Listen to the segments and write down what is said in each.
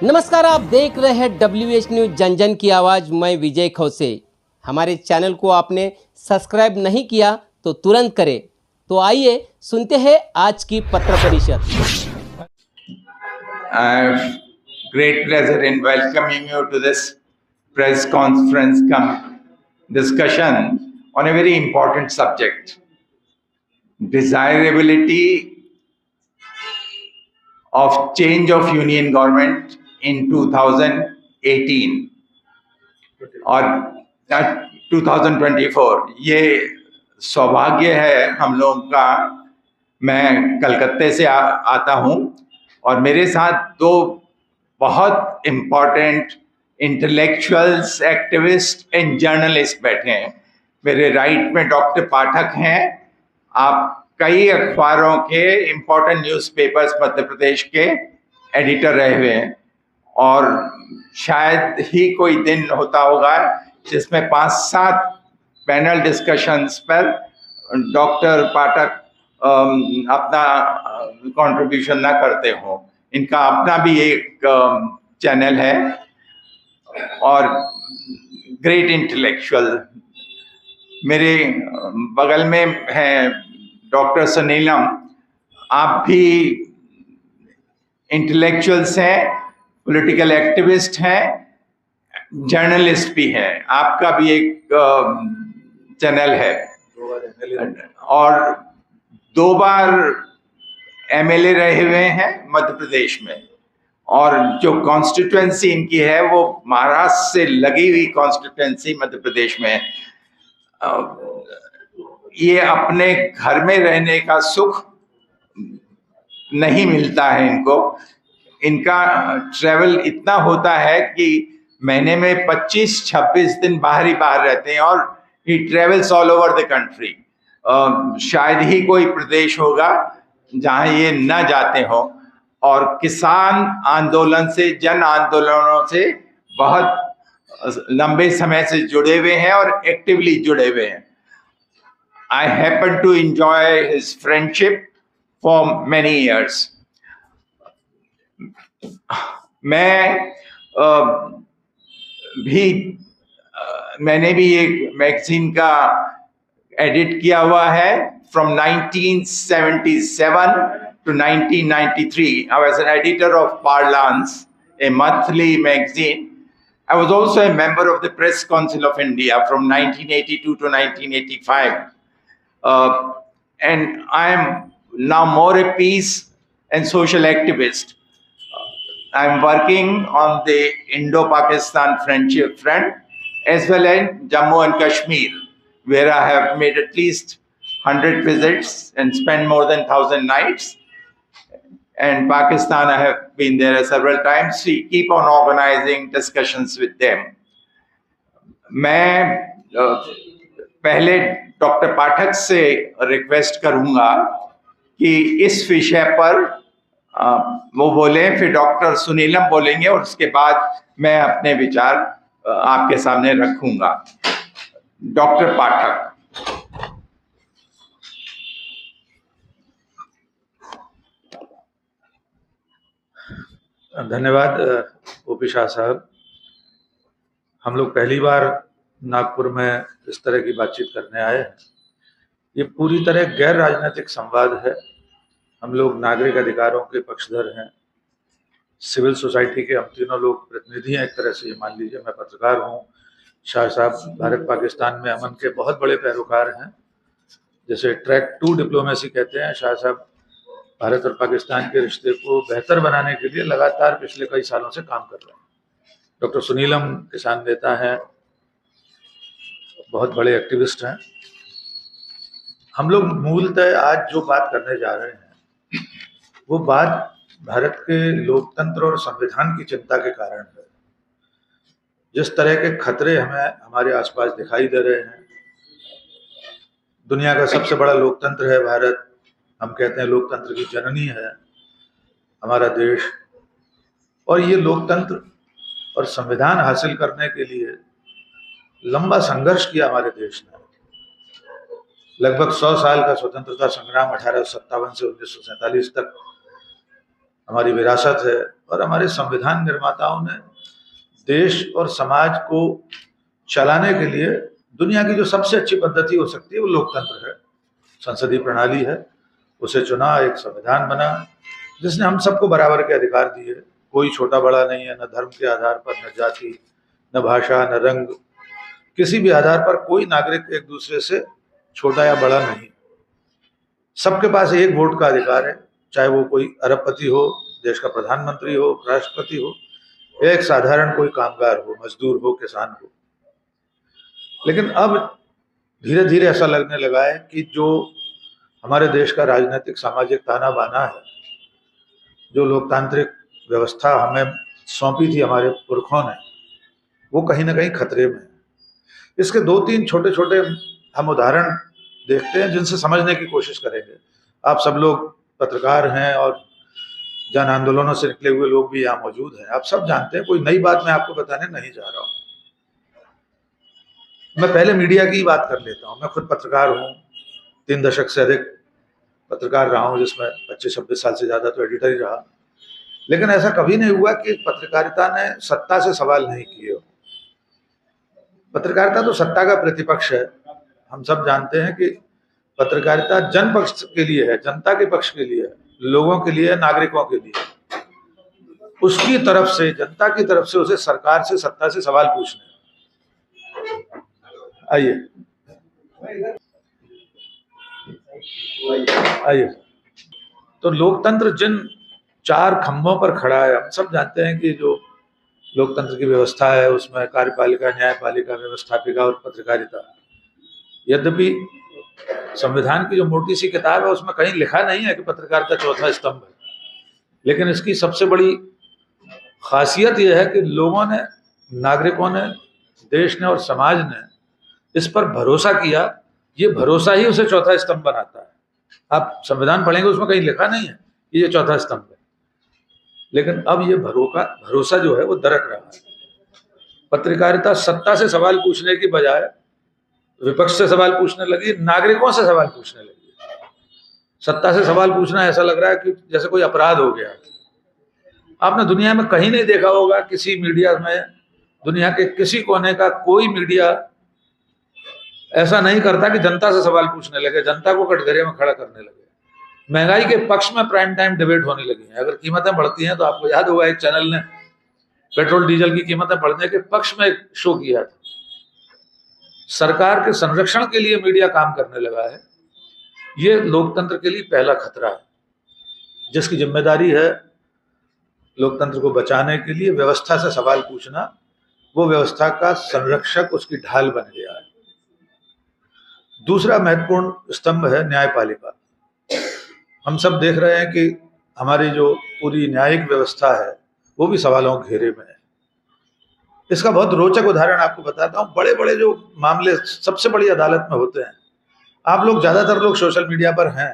नमस्कार, आप देख रहे हैं WH न्यूज जन जन की आवाज़। मैं विजय खौसे। हमारे चैनल को आपने सब्सक्राइब नहीं किया तो तुरंत करें। तो आइए सुनते हैं आज की पत्र परिषद। I have great pleasure in welcoming you to this press conference discussion on a very important subject, desirability of change of union government in 2018 और 2024। ये सौभाग्य है हम लोगों का। मैं कलकत्ते से आता हूँ और मेरे साथ दो बहुत important intellectuals, activist and journalist बैठे हैं। मेरे राइट में डॉक्टर पाठक हैं। आप कई अखबारों के इम्पोर्टेंट न्यूज़पेपर्स मध्य प्रदेश के एडिटर रहे हुए हैं और शायद ही कोई दिन होता होगा जिसमें 5-7 पैनल डिस्कशंस पर डॉक्टर पाठक अपना कंट्रीब्यूशन ना करते हो। इनका अपना भी एक चैनल है और ग्रेट इंटेलेक्चुअल। मेरे बगल में हैं डॉक्टर सुनीलम। आप भी इंटेलेक्चुअल्स हैं, पॉलिटिकल एक्टिविस्ट हैं, जर्नलिस्ट भी हैं। आपका भी एक चैनल है और 2 बार MLA रहे हुए हैं मध्य प्रदेश में और जो कॉन्स्टिट्यूएंसी इनकी है वो महाराष्ट्र से लगी हुई कॉन्स्टिट्यूएंसी मध्य प्रदेश में। ये अपने घर में रहने का सुख नहीं मिलता है इनको। इनका ट्रैवल इतना होता है कि महीने में 25-26 दिन बाहर ही बाहर रहते हैं और ही travels all over the country. शायद ही कोई प्रदेश होगा जहां ये न जाते हो और किसान आंदोलन से, जन आंदोलनों से बहुत लंबे समय से जुड़े हुए हैं और एक्टिवली जुड़े हुए हैं। I happen to enjoy his friendship for many years. मैंने भी एक मैगजीन का एडिट किया हुआ है from 1977 to 1993. I was an editor of Parlance, a monthly magazine. I was also a member of the Press Council of India from 1982 to 1985. And I am now more a peace and social activist. I am working on the Indo-Pakistan Friendship Front as well as Jammu and Kashmir, where I have made at least 100 visits and spent more than 1,000 nights. And Pakistan, I have been there several times. We keep on organizing discussions with them. मैं पहले doctor पाठक से request करूंगा कि इस विषय पर वो बोले, फिर डॉक्टर सुनीलम बोलेंगे और उसके बाद मैं अपने विचार आपके सामने रखूंगा। डॉक्टर पाठक। धन्यवाद ओपी शाह साहब। हम लोग पहली बार नागपुर में इस तरह की बातचीत करने आए हैं। ये पूरी तरह गैर राजनीतिक संवाद है। हम लोग नागरिक अधिकारों के पक्षधर हैं, सिविल सोसाइटी के हम तीनों लोग प्रतिनिधि हैं एक तरह से। ये मान लीजिए मैं पत्रकार हूँ, शाह साहब भारत पाकिस्तान में अमन के बहुत बड़े पैरोकार हैं, जैसे ट्रैक 2 डिप्लोमेसी कहते हैं। शाह साहब भारत और पाकिस्तान के रिश्ते को बेहतर बनाने के लिए लगातार पिछले कई सालों से काम कर रहे हैं। डॉक्टर सुनीलम किसान नेता हैं, बहुत बड़े एक्टिविस्ट हैं। हम लोग मूलतः आज जो बात करने जा रहे हैं वो बात भारत के लोकतंत्र और संविधान की चिंता के कारण है। जिस तरह के खतरे हमें हमारे आसपास दिखाई दे रहे हैं, दुनिया का सबसे बड़ा लोकतंत्र है भारत। हम कहते हैं लोकतंत्र की जननी है हमारा देश, और ये लोकतंत्र और संविधान हासिल करने के लिए लंबा संघर्ष किया हमारे देश ने। लगभग 100 साल का स्वतंत्रता संग्राम 1857 से 1947 तक हमारी विरासत है, और हमारे संविधान निर्माताओं ने देश और समाज को चलाने के लिए दुनिया की जो सबसे अच्छी पद्धति हो सकती है वो लोकतंत्र है, संसदीय प्रणाली है। उसे चुना, एक संविधान बना जिसने हम सबको बराबर के अधिकार दिए। कोई छोटा बड़ा नहीं है, न धर्म के आधार पर, न जाति, न भाषा, न रंग, किसी भी आधार पर कोई नागरिक एक दूसरे से छोटा या बड़ा नहीं। सबके पास एक वोट का अधिकार है, चाहे वो कोई अरबपति हो, देश का प्रधानमंत्री हो, राष्ट्रपति हो, या एक साधारण कोई कामगार हो, मजदूर हो, किसान हो। लेकिन अब धीरे धीरे ऐसा लगने लगा है कि जो हमारे देश का राजनीतिक सामाजिक ताना बाना है, जो लोकतांत्रिक व्यवस्था हमें सौंपी थी हमारे पुरखों ने, वो कहीं ना कहीं खतरे में है। इसके 2-3 छोटे छोटे हम उदाहरण देखते हैं जिनसे समझने की कोशिश करेंगे। आप सब लोग पत्रकार हैं और जन आंदोलनों से निकले हुए लोग भी यहाँ मौजूद हैं। आप सब जानते हैं, कोई नई बात मैं आपको बताने नहीं जा रहा हूँ। मैं पहले मीडिया की बात कर लेता हूँ। मैं खुद पत्रकार हूँ, 3 दशक से अधिक पत्रकार रहा हूँ, जिसमें 25-26 साल से ज़्यादा तो एडिटर ही रहा। लेकिन ऐसा कभी नहीं हुआ कि पत्रकारिता ने सत्ता से सवाल नहीं किए हो। पत्रकारिता तो सत्ता का प्रतिपक्ष है। हम सब जानते हैं कि पत्रकारिता जन पक्ष के लिए है, जनता के पक्ष के लिए है, लोगों के लिए, नागरिकों के लिए। उसकी तरफ से, जनता की तरफ से उसे सरकार से, सत्ता से सवाल पूछने। आइए आइए, तो लोकतंत्र जिन 4 खंभों पर खड़ा है, हम सब जानते हैं कि जो लोकतंत्र की व्यवस्था है उसमें कार्यपालिका, न्यायपालिका, व्यवस्थापिका और पत्रकारिता। यद्यपि संविधान की जो मोटी सी किताब है उसमें कहीं लिखा नहीं है कि पत्रकारिता चौथा स्तंभ है, लेकिन इसकी सबसे बड़ी खासियत यह है कि लोगों ने, नागरिकों ने, देश ने और समाज ने इस पर भरोसा किया। ये भरोसा ही उसे चौथा स्तंभ बनाता है। आप संविधान पढ़ेंगे, उसमें कहीं लिखा नहीं है कि ये चौथा स्तंभ है, लेकिन अब ये भरोसा जो है वो दरक रहा है। पत्रकारिता सत्ता से सवाल पूछने की बजाय विपक्ष से सवाल पूछने लगी, नागरिकों से सवाल पूछने लगी। सत्ता से सवाल पूछना ऐसा लग रहा है कि जैसे कोई अपराध हो गया। आपने दुनिया में कहीं नहीं देखा होगा, किसी मीडिया में, दुनिया के किसी कोने का कोई मीडिया ऐसा नहीं करता कि जनता से सवाल पूछने लगे, जनता को कटघरे में खड़ा करने लगे। महंगाई के पक्ष में प्राइम टाइम डिबेट होने लगी है। अगर कीमतें बढ़ती हैं तो आपको याद होगा, एक चैनल ने पेट्रोल डीजल की कीमतें बढ़ने के पक्ष में एक शो किया था। सरकार के संरक्षण के लिए मीडिया काम करने लगा है। ये लोकतंत्र के लिए पहला खतरा है, जिसकी जिम्मेदारी है लोकतंत्र को बचाने के लिए व्यवस्था से सवाल पूछना। वो व्यवस्था का संरक्षक उसकी ढाल बन गया है। दूसरा महत्वपूर्ण स्तंभ है न्यायपालिका। हम सब देख रहे हैं कि हमारी जो पूरी न्यायिक व्यवस्था है वो भी सवालों के घेरे में है। इसका बहुत रोचक उदाहरण आपको बताता हूँ। बड़े बड़े जो मामले सबसे बड़ी अदालत में होते हैं, आप लोग, ज्यादातर लोग सोशल मीडिया पर हैं,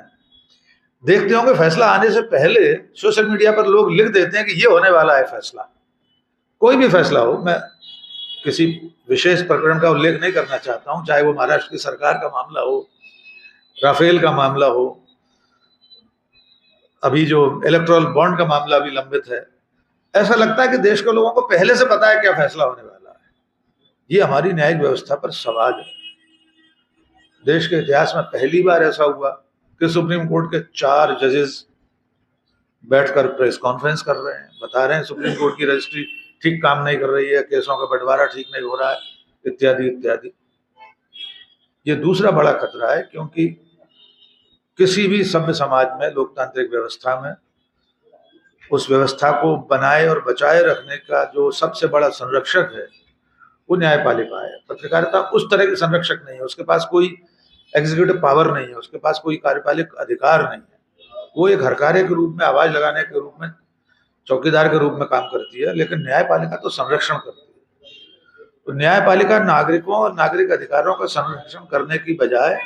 देखते होंगे फैसला आने से पहले सोशल मीडिया पर लोग लिख देते हैं कि ये होने वाला है फैसला। कोई भी फैसला हो, मैं किसी विशेष प्रकरण का उल्लेख नहीं करना चाहता हूं, चाहे वो महाराष्ट्र की सरकार का मामला हो, राफेल का मामला हो, अभी जो इलेक्टोरल बॉन्ड का मामला भी लंबित है। ऐसा लगता है कि देश के लोगों को पहले से पता है क्या फैसला होने वाला है। ये हमारी न्यायिक व्यवस्था पर सवाल है। देश के इतिहास में पहली बार ऐसा हुआ कि सुप्रीम कोर्ट के 4 जजेस बैठकर प्रेस कॉन्फ्रेंस कर रहे हैं, बता रहे हैं सुप्रीम कोर्ट की रजिस्ट्री ठीक काम नहीं कर रही है, केसों का बंटवारा ठीक नहीं हो रहा है, इत्यादि इत्यादि। ये दूसरा बड़ा खतरा है, क्योंकि किसी भी सभ्य समाज में, लोकतांत्रिक व्यवस्था में, उस व्यवस्था को बनाए और बचाए रखने का जो सबसे बड़ा संरक्षक है वो न्यायपालिका है। पत्रकारिता उस तरह के संरक्षक नहीं है। उसके पास कोई एग्जीक्यूटिव पावर नहीं है, उसके पास कोई कार्यपालिक अधिकार नहीं है। वो एक हरकारे के रूप में, आवाज लगाने के रूप में, चौकीदार के रूप में काम करती है, लेकिन न्यायपालिका तो संरक्षण करती है। तो न्यायपालिका नागरिकों और नागरिक अधिकारों का संरक्षण करने की बजाय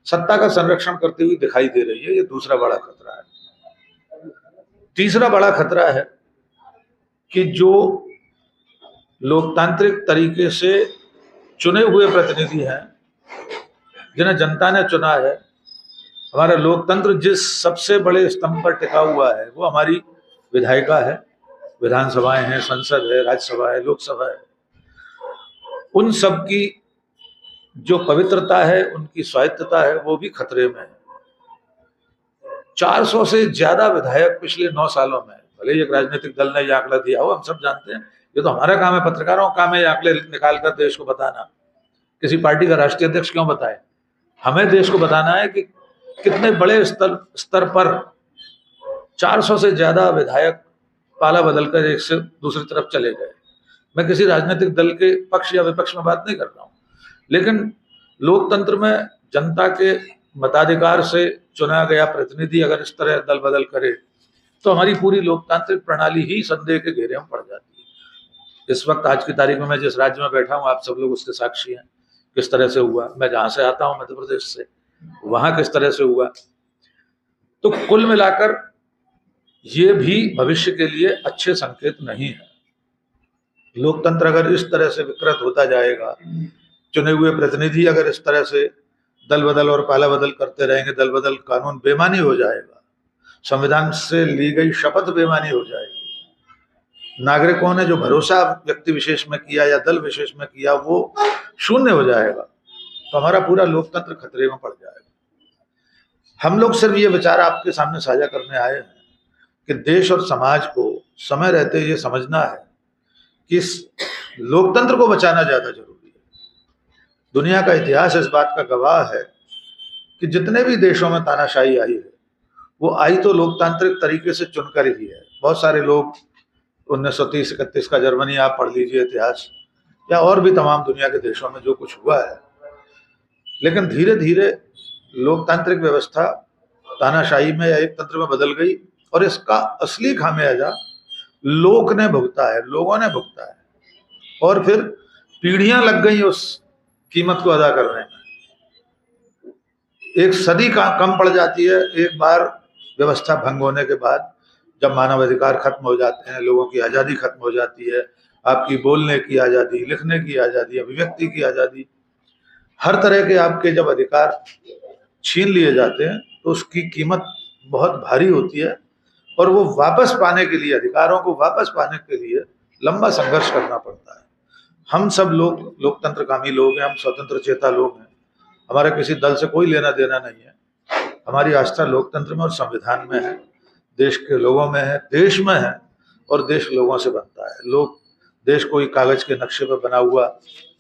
सत्ता का संरक्षण करती हुई दिखाई दे रही है। ये दूसरा बड़ा खतरा है। तीसरा बड़ा खतरा है कि जो लोकतांत्रिक तरीके से चुने हुए प्रतिनिधि हैं, जिन्हें जनता ने चुना है, हमारा लोकतंत्र जिस सबसे बड़े स्तंभ पर टिका हुआ है वो हमारी विधायिका है, विधानसभाएं हैं, संसद है, राज्यसभा है, लोकसभा है, उन सब की जो पवित्रता है, उनकी स्वायत्तता है, वो भी खतरे में है। 400 से ज्यादा विधायक पिछले 9 सालों में, भले ही एक राजनीतिक दल ने ये आंकड़ा दिया हो, हम सब जानते हैं, ये तो हमारा काम है, पत्रकारों का काम है ये आंकड़े निकाल कर देश को बताना। किसी पार्टी का राष्ट्रीय अध्यक्ष क्यों बताए? हमें देश को बताना है कि कितने बड़े स्तर पर 400 से ज्यादा विधायक पाला बदलकर एक से दूसरी तरफ चले गए। मैं किसी राजनीतिक दल के पक्ष या विपक्ष में बात नहीं कर रहा हूं, लेकिन लोकतंत्र में जनता के मताधिकार से चुना गया प्रतिनिधि अगर इस तरह दल बदल करे तो हमारी पूरी लोकतांत्रिक प्रणाली ही संदेह के घेरे में पड़ जाती है। इस वक्त आज की तारीख में मैं जिस राज्य में बैठा हूं, आप सब लोग उसके साक्षी हैं किस तरह से हुआ। मैं जहां से आता हूं, मध्य प्रदेश से, वहां किस तरह से हुआ। तो कुल मिलाकर ये भी भविष्य के लिए अच्छे संकेत नहीं है। लोकतंत्र अगर इस तरह से विकृत होता जाएगा, चुने हुए प्रतिनिधि अगर इस तरह से दल बदल और पाला बदल करते रहेंगे, दल बदल कानून बेमानी हो जाएगा, संविधान से ली गई शपथ बेमानी हो जाएगी, नागरिकों ने जो भरोसा व्यक्ति विशेष में किया या दल विशेष में किया वो शून्य हो जाएगा, तो हमारा पूरा लोकतंत्र खतरे में पड़ जाएगा। हम लोग सिर्फ ये विचार आपके सामने साझा करने आए हैं कि देश और समाज को समय रहते ये समझना है कि इस लोकतंत्र को बचाना ज्यादा जरूरी है। दुनिया का इतिहास इस बात का गवाह है कि जितने भी देशों में तानाशाही आई है, वो आई तो लोकतांत्रिक तरीके से चुनकर ही है। बहुत सारे लोग 1930-31 का जर्मनी आप पढ़ लीजिए इतिहास, या और भी तमाम दुनिया के देशों में जो कुछ हुआ है, लेकिन धीरे धीरे लोकतांत्रिक व्यवस्था तानाशाही में या एक तंत्र में बदल गई और इसका असली खामियाजा लोक ने भुगता है, लोगों ने भुगता है, और फिर पीढ़ियां लग गई उस कीमत को अदा करने में। एक सदी का कम पड़ जाती है एक बार व्यवस्था भंग होने के बाद, जब मानवाधिकार खत्म हो जाते हैं, लोगों की आज़ादी खत्म हो जाती है, आपकी बोलने की आज़ादी, लिखने की आज़ादी, अभिव्यक्ति की आज़ादी, हर तरह के आपके जब अधिकार छीन लिए जाते हैं तो उसकी कीमत बहुत भारी होती है, और वो वापस पाने के लिए, अधिकारों को वापस पाने के लिए लंबा संघर्ष करना पड़ता है। हम सब लोग लोकतंत्रकामी लोग हैं, हम स्वतंत्र चेता लोग हैं, हमारा किसी दल से कोई लेना देना नहीं है। हमारी आस्था लोकतंत्र में और संविधान में है, देश के लोगों में है, देश में है, और देश लोगों से बनता है। लोग देश कोई कागज के नक्शे पर बना हुआ,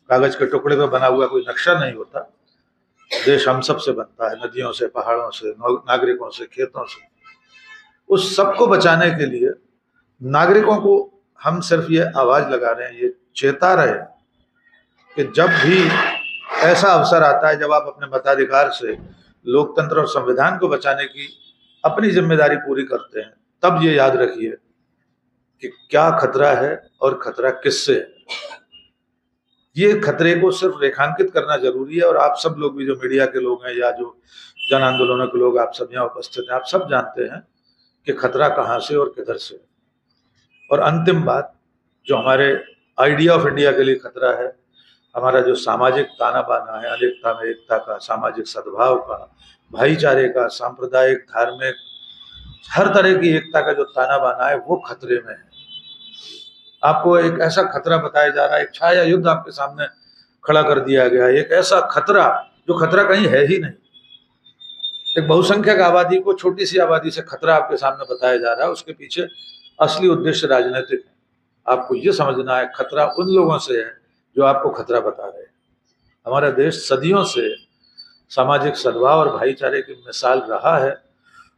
कागज के टुकड़े पर बना हुआ कोई नक्शा नहीं होता। देश हम सब से बनता है, नदियों से, पहाड़ों से, नागरिकों से, खेतों से। उस सबको बचाने के लिए नागरिकों को हम सिर्फ ये आवाज लगा रहे हैं, ये चेता रहे कि जब भी ऐसा अवसर आता है, जब आप अपने मताधिकार से लोकतंत्र और संविधान को बचाने की अपनी जिम्मेदारी पूरी करते हैं, तब ये याद रखिए कि क्या खतरा है और खतरा किससे है। ये खतरे को सिर्फ रेखांकित करना जरूरी है, और आप सब लोग भी जो मीडिया के लोग हैं या जो जन आंदोलनों के लोग आप सब यहाँ उपस्थित हैं, आप सब जानते हैं कि खतरा कहाँ से और किधर से। और अंतिम बात, जो हमारे आइडिया ऑफ इंडिया के लिए खतरा है, हमारा जो सामाजिक ताना बाना है, अनेकता में एकता का, सामाजिक सद्भाव का, भाईचारे का, सांप्रदायिक, धार्मिक, हर तरह की एकता का जो ताना बाना है, वो खतरे में है। आपको एक ऐसा खतरा बताया जा रहा है, एक छाया युद्ध आपके सामने खड़ा कर दिया गया है, एक ऐसा खतरा जो खतरा कहीं है ही नहीं। एक बहुसंख्यक आबादी को छोटी सी आबादी से खतरा आपके सामने बताया जा रहा है, उसके पीछे असली उद्देश्य राजनीतिक है। आपको ये समझना है खतरा उन लोगों से है जो आपको खतरा बता रहे हैं। हमारा देश सदियों से सामाजिक सद्भाव और भाईचारे की मिसाल रहा है।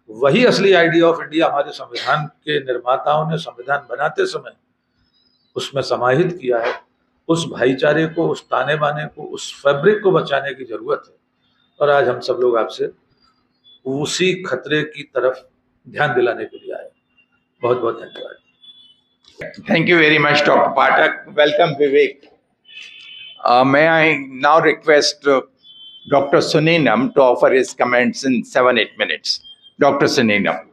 वही असली आइडिया ऑफ इंडिया हमारे संविधान के निर्माताओं ने संविधान बनाते समय उसमें समाहित किया है। उस भाईचारे को, उस ताने बाने को, उस फैब्रिक को बचाने की जरूरत है, और आज हम सब लोग आपसे उसी खतरे की तरफ ध्यान दिलाने के लिए आए। बहुत बहुत धन्यवाद। Thank you very much, Dr. Pathak. Welcome, Vivek. May I now request Dr. Suninam to offer his comments in 7-8 minutes. Dr. Suninam.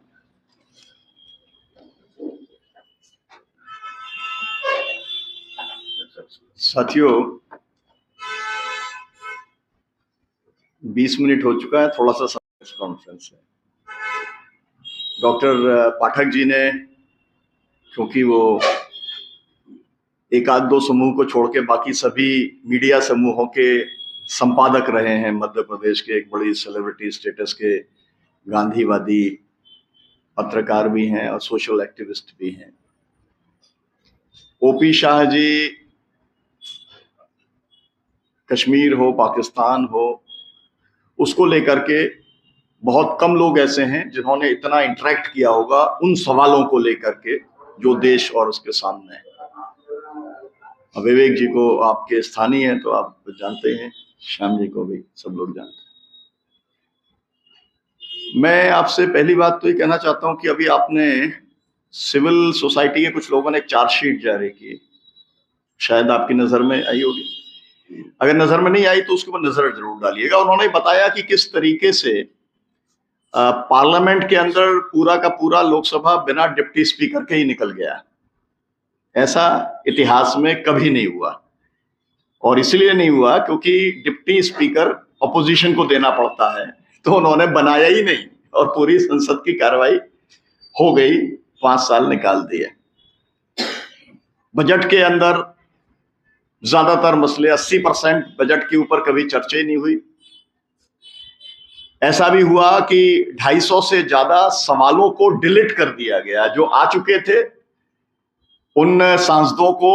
साथियों, 20 मिनट हो चुका है, थोड़ा सा कॉन्फ्रेंस है। डॉक्टर पाठक जी ने क्योंकि वो एक आध दो समूह को छोड़ के बाकी सभी मीडिया समूहों के संपादक रहे हैं। मध्य प्रदेश के एक बड़ी सेलिब्रिटी स्टेटस के गांधीवादी पत्रकार भी हैं और सोशल एक्टिविस्ट भी हैं। ओपी शाह जी, कश्मीर हो, पाकिस्तान हो, उसको लेकर के बहुत कम लोग ऐसे हैं जिन्होंने इतना इंटरेक्ट किया होगा उन सवालों को लेकर के जो देश और उसके सामने है। विवेक जी को आपके स्थानीय हैं तो आप जानते हैं, श्याम जी को भी सब लोग जानते हैं। मैं आपसे पहली बात तो ये कहना चाहता हूं कि अभी आपने सिविल सोसाइटी के कुछ लोगों ने एक चार्जशीट जारी की, शायद आपकी नजर में आई होगी। अगर नजर में नहीं आई तो उसके ऊपर नजर जरूर डालिएगा। उन्होंने बताया कि किस तरीके से पार्लियामेंट के अंदर पूरा का पूरा लोकसभा बिना डिप्टी स्पीकर के ही निकल गया। ऐसा इतिहास में कभी नहीं हुआ, और इसलिए नहीं हुआ क्योंकि डिप्टी स्पीकर अपोजिशन को देना पड़ता है, तो उन्होंने बनाया ही नहीं और पूरी संसद की कार्रवाई हो गई, 5 साल निकाल दिए। बजट के अंदर ज्यादातर मसले 80% बजट के ऊपर कभी चर्चा ही नहीं हुई। ऐसा भी हुआ कि 250 से ज्यादा सवालों को डिलीट कर दिया गया। जो आ चुके थे उन सांसदों को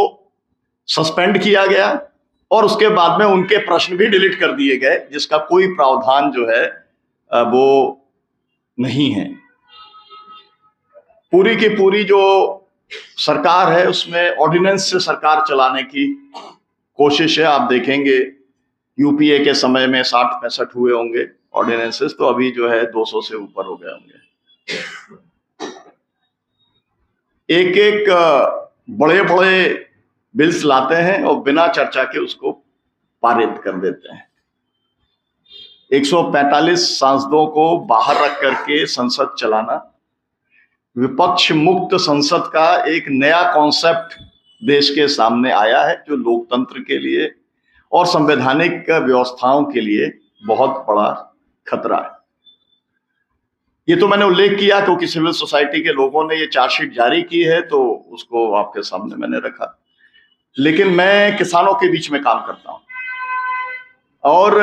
सस्पेंड किया गया और उसके बाद में उनके प्रश्न भी डिलीट कर दिए गए, जिसका कोई प्रावधान जो है वो नहीं है। पूरी की पूरी जो सरकार है उसमें ऑर्डिनेंस से सरकार चलाने की कोशिश है। आप देखेंगे यूपीए के समय में 60-65 हुए होंगे ऑर्डिनेंसेस, तो अभी जो है 200 से ऊपर हो गए होंगे। एक एक बड़े बड़े बिल्स लाते हैं और बिना चर्चा के उसको पारित कर देते हैं। 145 सांसदों को बाहर रख करके संसद चलाना, विपक्ष मुक्त संसद का एक नया कॉन्सेप्ट देश के सामने आया है, जो लोकतंत्र के लिए और संवैधानिक व्यवस्थाओं के लिए बहुत बड़ा खतरा है। ये तो मैंने उल्लेख किया क्योंकि सिविल सोसाइटी के लोगों ने ये चार्जशीट जारी की है, तो उसको आपके सामने मैंने रखा। लेकिन मैं किसानों के बीच में काम करता हूं और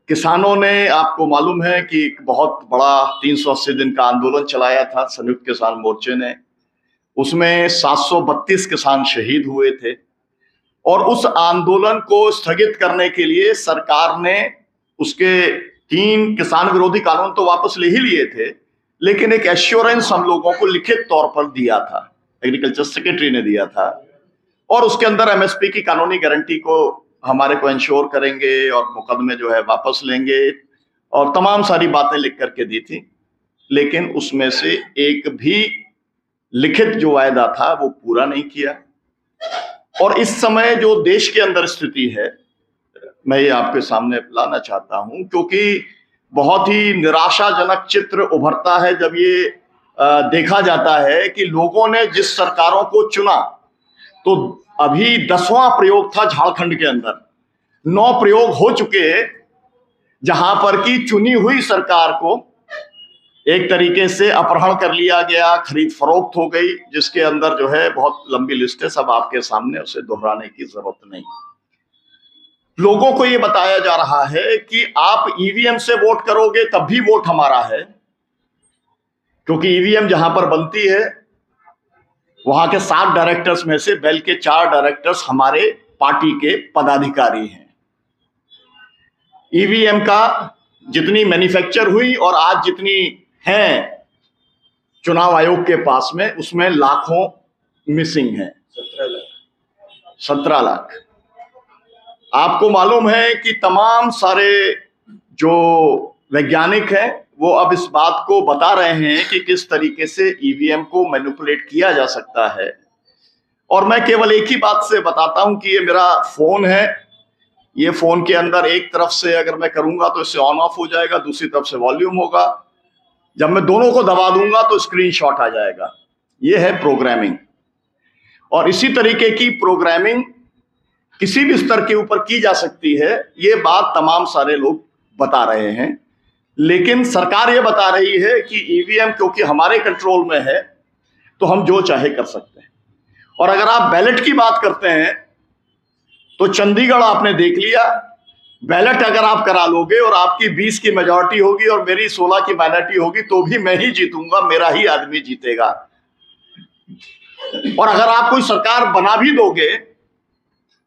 किसानों ने, आपको मालूम है कि एक बहुत बड़ा 380 दिन का आंदोलन चलाया था संयुक्त किसान मोर्चे ने। उसमें 732 किसान शहीद हुए थे और उस आंदोलन को स्थगित करने के लिए सरकार ने उसके 3 किसान विरोधी कानून तो वापस ले ही लिए थे, लेकिन एक एश्योरेंस हम लोगों को लिखित तौर पर दिया था, एग्रीकल्चर सेक्रेटरी ने दिया था, और उसके अंदर एमएसपी की कानूनी गारंटी को हमारे को इंश्योर करेंगे और मुकदमे जो है वापस लेंगे और तमाम सारी बातें लिख करके दी थी। लेकिन उसमें से एक भी लिखित जो वायदा था वो पूरा नहीं किया। और इस समय जो देश के अंदर स्थिति है, मैं ये आपके सामने लाना चाहता हूं, क्योंकि बहुत ही निराशाजनक चित्र उभरता है जब ये देखा जाता है कि लोगों ने जिस सरकारों को चुना, तो अभी 10वां प्रयोग था झारखंड के अंदर, 9 प्रयोग हो चुके हैं जहां पर कि चुनी हुई सरकार को एक तरीके से अपहरण कर लिया गया, खरीद फरोख्त हो गई, जिसके अंदर जो है बहुत लंबी लिस्ट है, सब आपके सामने, उसे दोहराने की जरूरत नहीं। लोगों को यह बताया जा रहा है कि आप ईवीएम से वोट करोगे तब भी वोट हमारा है, क्योंकि ईवीएम जहां पर बनती है वहां के 7 डायरेक्टर्स में से बेल के 4 डायरेक्टर्स हमारे पार्टी के पदाधिकारी हैं। ईवीएम का जितनी मैन्युफैक्चर हुई और आज जितनी है चुनाव आयोग के पास में, उसमें लाखों मिसिंग हैं, 17 लाख। आपको मालूम है कि तमाम सारे जो वैज्ञानिक हैं वो अब इस बात को बता रहे हैं कि किस तरीके से ईवीएम को मैनिपुलेट किया जा सकता है। और मैं केवल एक ही बात से बताता हूं कि ये मेरा फोन है, ये फोन के अंदर एक तरफ से अगर मैं करूंगा तो इससे ऑन ऑफ हो जाएगा, दूसरी तरफ से वॉल्यूम होगा। जब मैं दोनों को दबा दूंगा तो स्क्रीनशॉट आ जाएगा। ये है प्रोग्रामिंग, और इसी तरीके की प्रोग्रामिंग किसी भी स्तर के ऊपर की जा सकती है, ये बात तमाम सारे लोग बता रहे हैं। लेकिन सरकार ये बता रही है कि ईवीएम क्योंकि हमारे कंट्रोल में है, तो हम जो चाहे कर सकते हैं। और अगर आप बैलेट की बात करते हैं तो चंडीगढ़ आपने देख लिया, बैलेट अगर आप करा लोगे और आपकी 20 की मेजॉरिटी होगी और मेरी 16 की माइनॉरिटी होगी तो भी मैं ही जीतूंगा, मेरा ही आदमी जीतेगा। और अगर आप कोई सरकार बना भी दोगे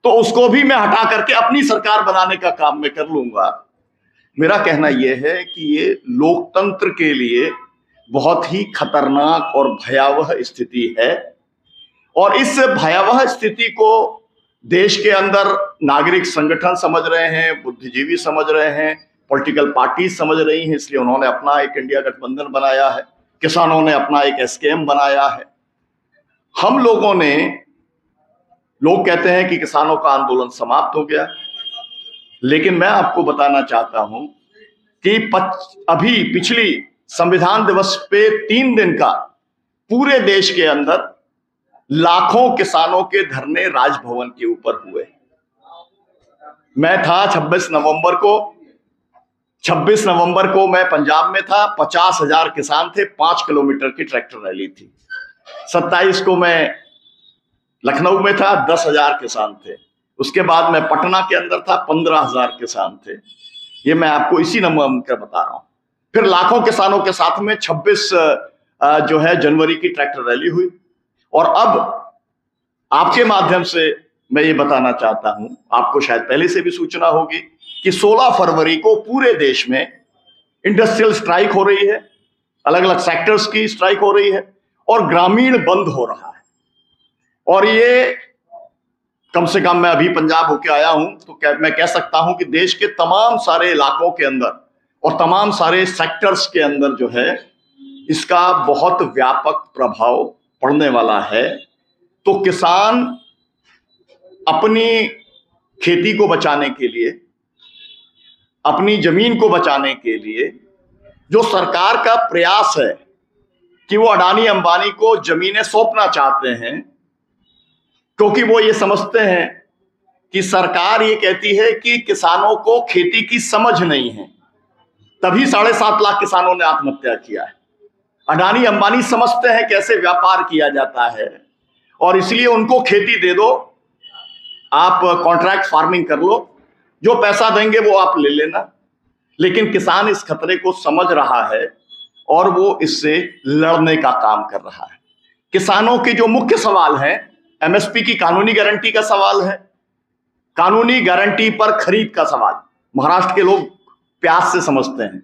तो उसको भी मैं हटा करके अपनी सरकार बनाने का काम मैं कर लूंगा। मेरा कहना यह है कि ये लोकतंत्र के लिए बहुत ही खतरनाक और भयावह स्थिति है। और इस भयावह स्थिति को देश के अंदर नागरिक संगठन समझ रहे हैं, बुद्धिजीवी समझ रहे हैं, पॉलिटिकल पार्टी समझ रही हैं, इसलिए उन्होंने अपना एक इंडिया गठबंधन बनाया है, किसानों ने अपना एक एसकेएम बनाया है। हम लोगों ने, लोग कहते हैं कि किसानों का आंदोलन समाप्त हो गया, लेकिन मैं आपको बताना चाहता हूं कि अभी पिछली संविधान दिवस पे 3 दिन का पूरे देश के अंदर लाखों किसानों के धरने राजभवन के ऊपर हुए। मैं था 26 नवंबर को मैं पंजाब में था, 50,000 किसान थे, 5 किलोमीटर की ट्रैक्टर रैली थी। 27 को मैं लखनऊ में था, 10,000 किसान थे। उसके बाद मैं पटना के अंदर था, 15,000 किसान थे। ये मैं आपको इसी नंबर का बता रहा हूं। फिर लाखों किसानों के साथ में 26 जो है जनवरी की ट्रैक्टर रैली हुई। और अब आपके माध्यम से मैं ये बताना चाहता हूं, आपको शायद पहले से भी सूचना होगी कि 16 फरवरी को पूरे देश में इंडस्ट्रियल स्ट्राइक हो रही है, अलग अलग सेक्टर्स की स्ट्राइक हो रही है और ग्रामीण बंद हो रहा है। और ये कम से कम, मैं अभी पंजाब होके आया हूं तो मैं कह सकता हूं कि देश के तमाम सारे इलाकों के अंदर और तमाम सारे सेक्टर्स के अंदर जो है इसका बहुत व्यापक प्रभाव पड़ने वाला है। तो किसान अपनी खेती को बचाने के लिए, अपनी जमीन को बचाने के लिए जो सरकार का प्रयास है कि वो अडानी अंबानी को जमीनें सौंपना चाहते हैं, क्योंकि वो ये समझते हैं कि सरकार ये कहती है कि किसानों को खेती की समझ नहीं है, तभी 7.5 लाख किसानों ने आत्महत्या किया है। अडानी अंबानी समझते हैं कैसे व्यापार किया जाता है और इसलिए उनको खेती दे दो, आप कॉन्ट्रैक्ट फार्मिंग कर लो, जो पैसा देंगे वो आप ले लेना। लेकिन किसान इस खतरे को समझ रहा है और वो इससे लड़ने का काम कर रहा है। किसानों के जो मुख्य सवाल हैं, एमएसपी की कानूनी गारंटी का सवाल है, कानूनी गारंटी पर खरीद का सवाल। महाराष्ट्र के लोग प्याज से समझते हैं,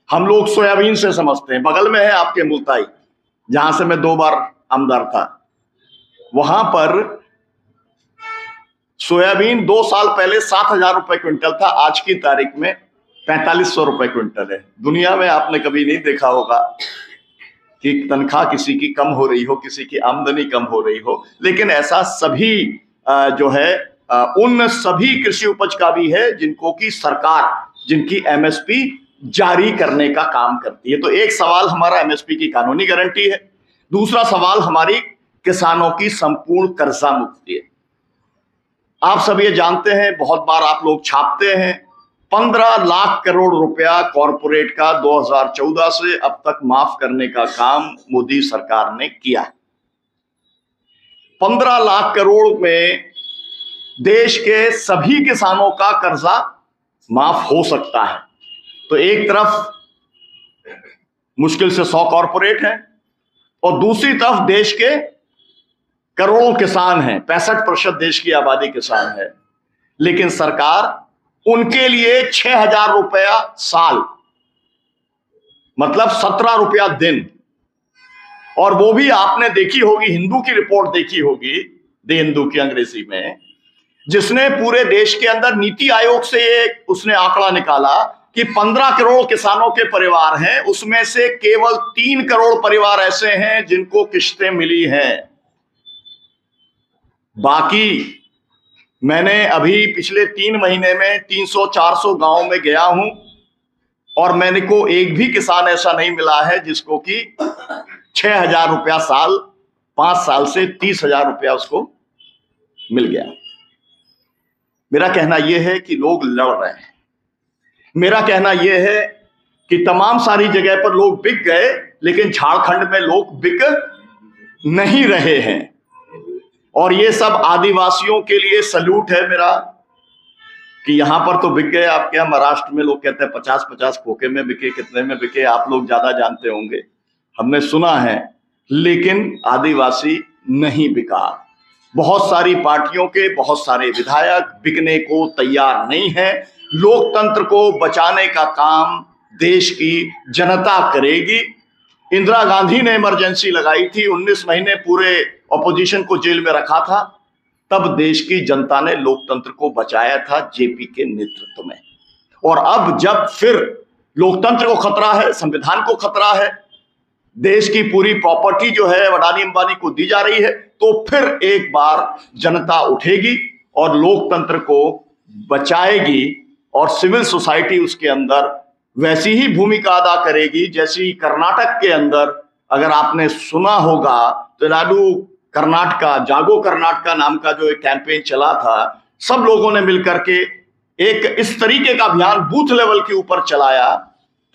हम लोग सोयाबीन से समझते हैं। बगल में है आपके मुल्ताई, जहां से मैं 2 बार आमदार था, वहां पर सोयाबीन 2 साल पहले 7,000 रुपए क्विंटल था, आज की तारीख में 4,500 रुपए क्विंटल है। दुनिया में आपने कभी नहीं देखा होगा कि तनख्वाह किसी की कम हो रही हो, किसी की आमदनी कम हो रही हो, लेकिन ऐसा सभी जो है उन सभी कृषि उपज का भी है जिनको की सरकार, जिनकी एमएसपी जारी करने का काम करती है। तो एक सवाल हमारा एमएसपी की कानूनी गारंटी है, दूसरा सवाल हमारी किसानों की संपूर्ण कर्जा मुक्ति है। आप सब ये जानते हैं, बहुत बार आप लोग छापते हैं, 15 लाख करोड़ रुपया कॉरपोरेट का 2014 से अब तक माफ करने का काम मोदी सरकार ने किया। 15 लाख करोड़ में देश के सभी किसानों का कर्जा माफ हो सकता है। तो एक तरफ मुश्किल से 100 कॉरपोरेट हैं और दूसरी तरफ देश के करोड़ों किसान हैं, 65% देश की आबादी किसान है। लेकिन सरकार उनके लिए 6,000 रुपया साल, मतलब 17 रुपया दिन, और वो भी आपने देखी होगी, हिंदू की रिपोर्ट देखी होगी, द हिंदू की अंग्रेजी में, जिसने पूरे देश के अंदर नीति आयोग से उसने आंकड़ा निकाला कि 15 करोड़ किसानों के परिवार हैं, उसमें से केवल 3 करोड़ परिवार ऐसे हैं जिनको किश्तें मिली हैं। बाकी मैंने अभी पिछले 3 महीने में 300-400 गांव में गया हूं और मैंने को एक भी किसान ऐसा नहीं मिला है जिसको कि 6,000 रुपया साल, 5 साल से 30,000 रुपया उसको मिल गया। मेरा कहना यह है कि लोग लड़ रहे हैं। मेरा कहना यह है कि तमाम सारी जगह पर लोग बिक गए, लेकिन झारखंड में लोग बिक नहीं रहे हैं। और ये सब आदिवासियों के लिए सल्यूट है मेरा कि यहां पर तो बिक गए। आपके यहाँ महाराष्ट्र में लोग कहते हैं 50-50 खोखे में बिके, कितने में बिके आप लोग ज्यादा जानते होंगे, हमने सुना है, लेकिन आदिवासी नहीं बिका। बहुत सारी पार्टियों के बहुत सारे विधायक बिकने को तैयार नहीं है। लोकतंत्र को बचाने का काम देश की जनता करेगी। इंदिरा गांधी ने इमरजेंसी लगाई थी, 19 महीने पूरे ऑपोजिशन को जेल में रखा था, तब देश की जनता ने लोकतंत्र को बचाया था जेपी के नेतृत्व में। और अब जब फिर लोकतंत्र को खतरा है, संविधान को खतरा है, देश की पूरी प्रॉपर्टी जो है अडानी अंबानी को दी जा रही है, तो फिर एक बार जनता उठेगी और लोकतंत्र को बचाएगी और सिविल सोसाइटी उसके अंदर वैसी ही भूमिका अदा करेगी जैसी कर्नाटक के अंदर, अगर आपने सुना होगा तो नाडू कर्नाटका, जागो कर्नाटका नाम का जो एक कैंपेन चला था, सब लोगों ने मिलकर के एक इस तरीके का अभियान बूथ लेवल के ऊपर चलाया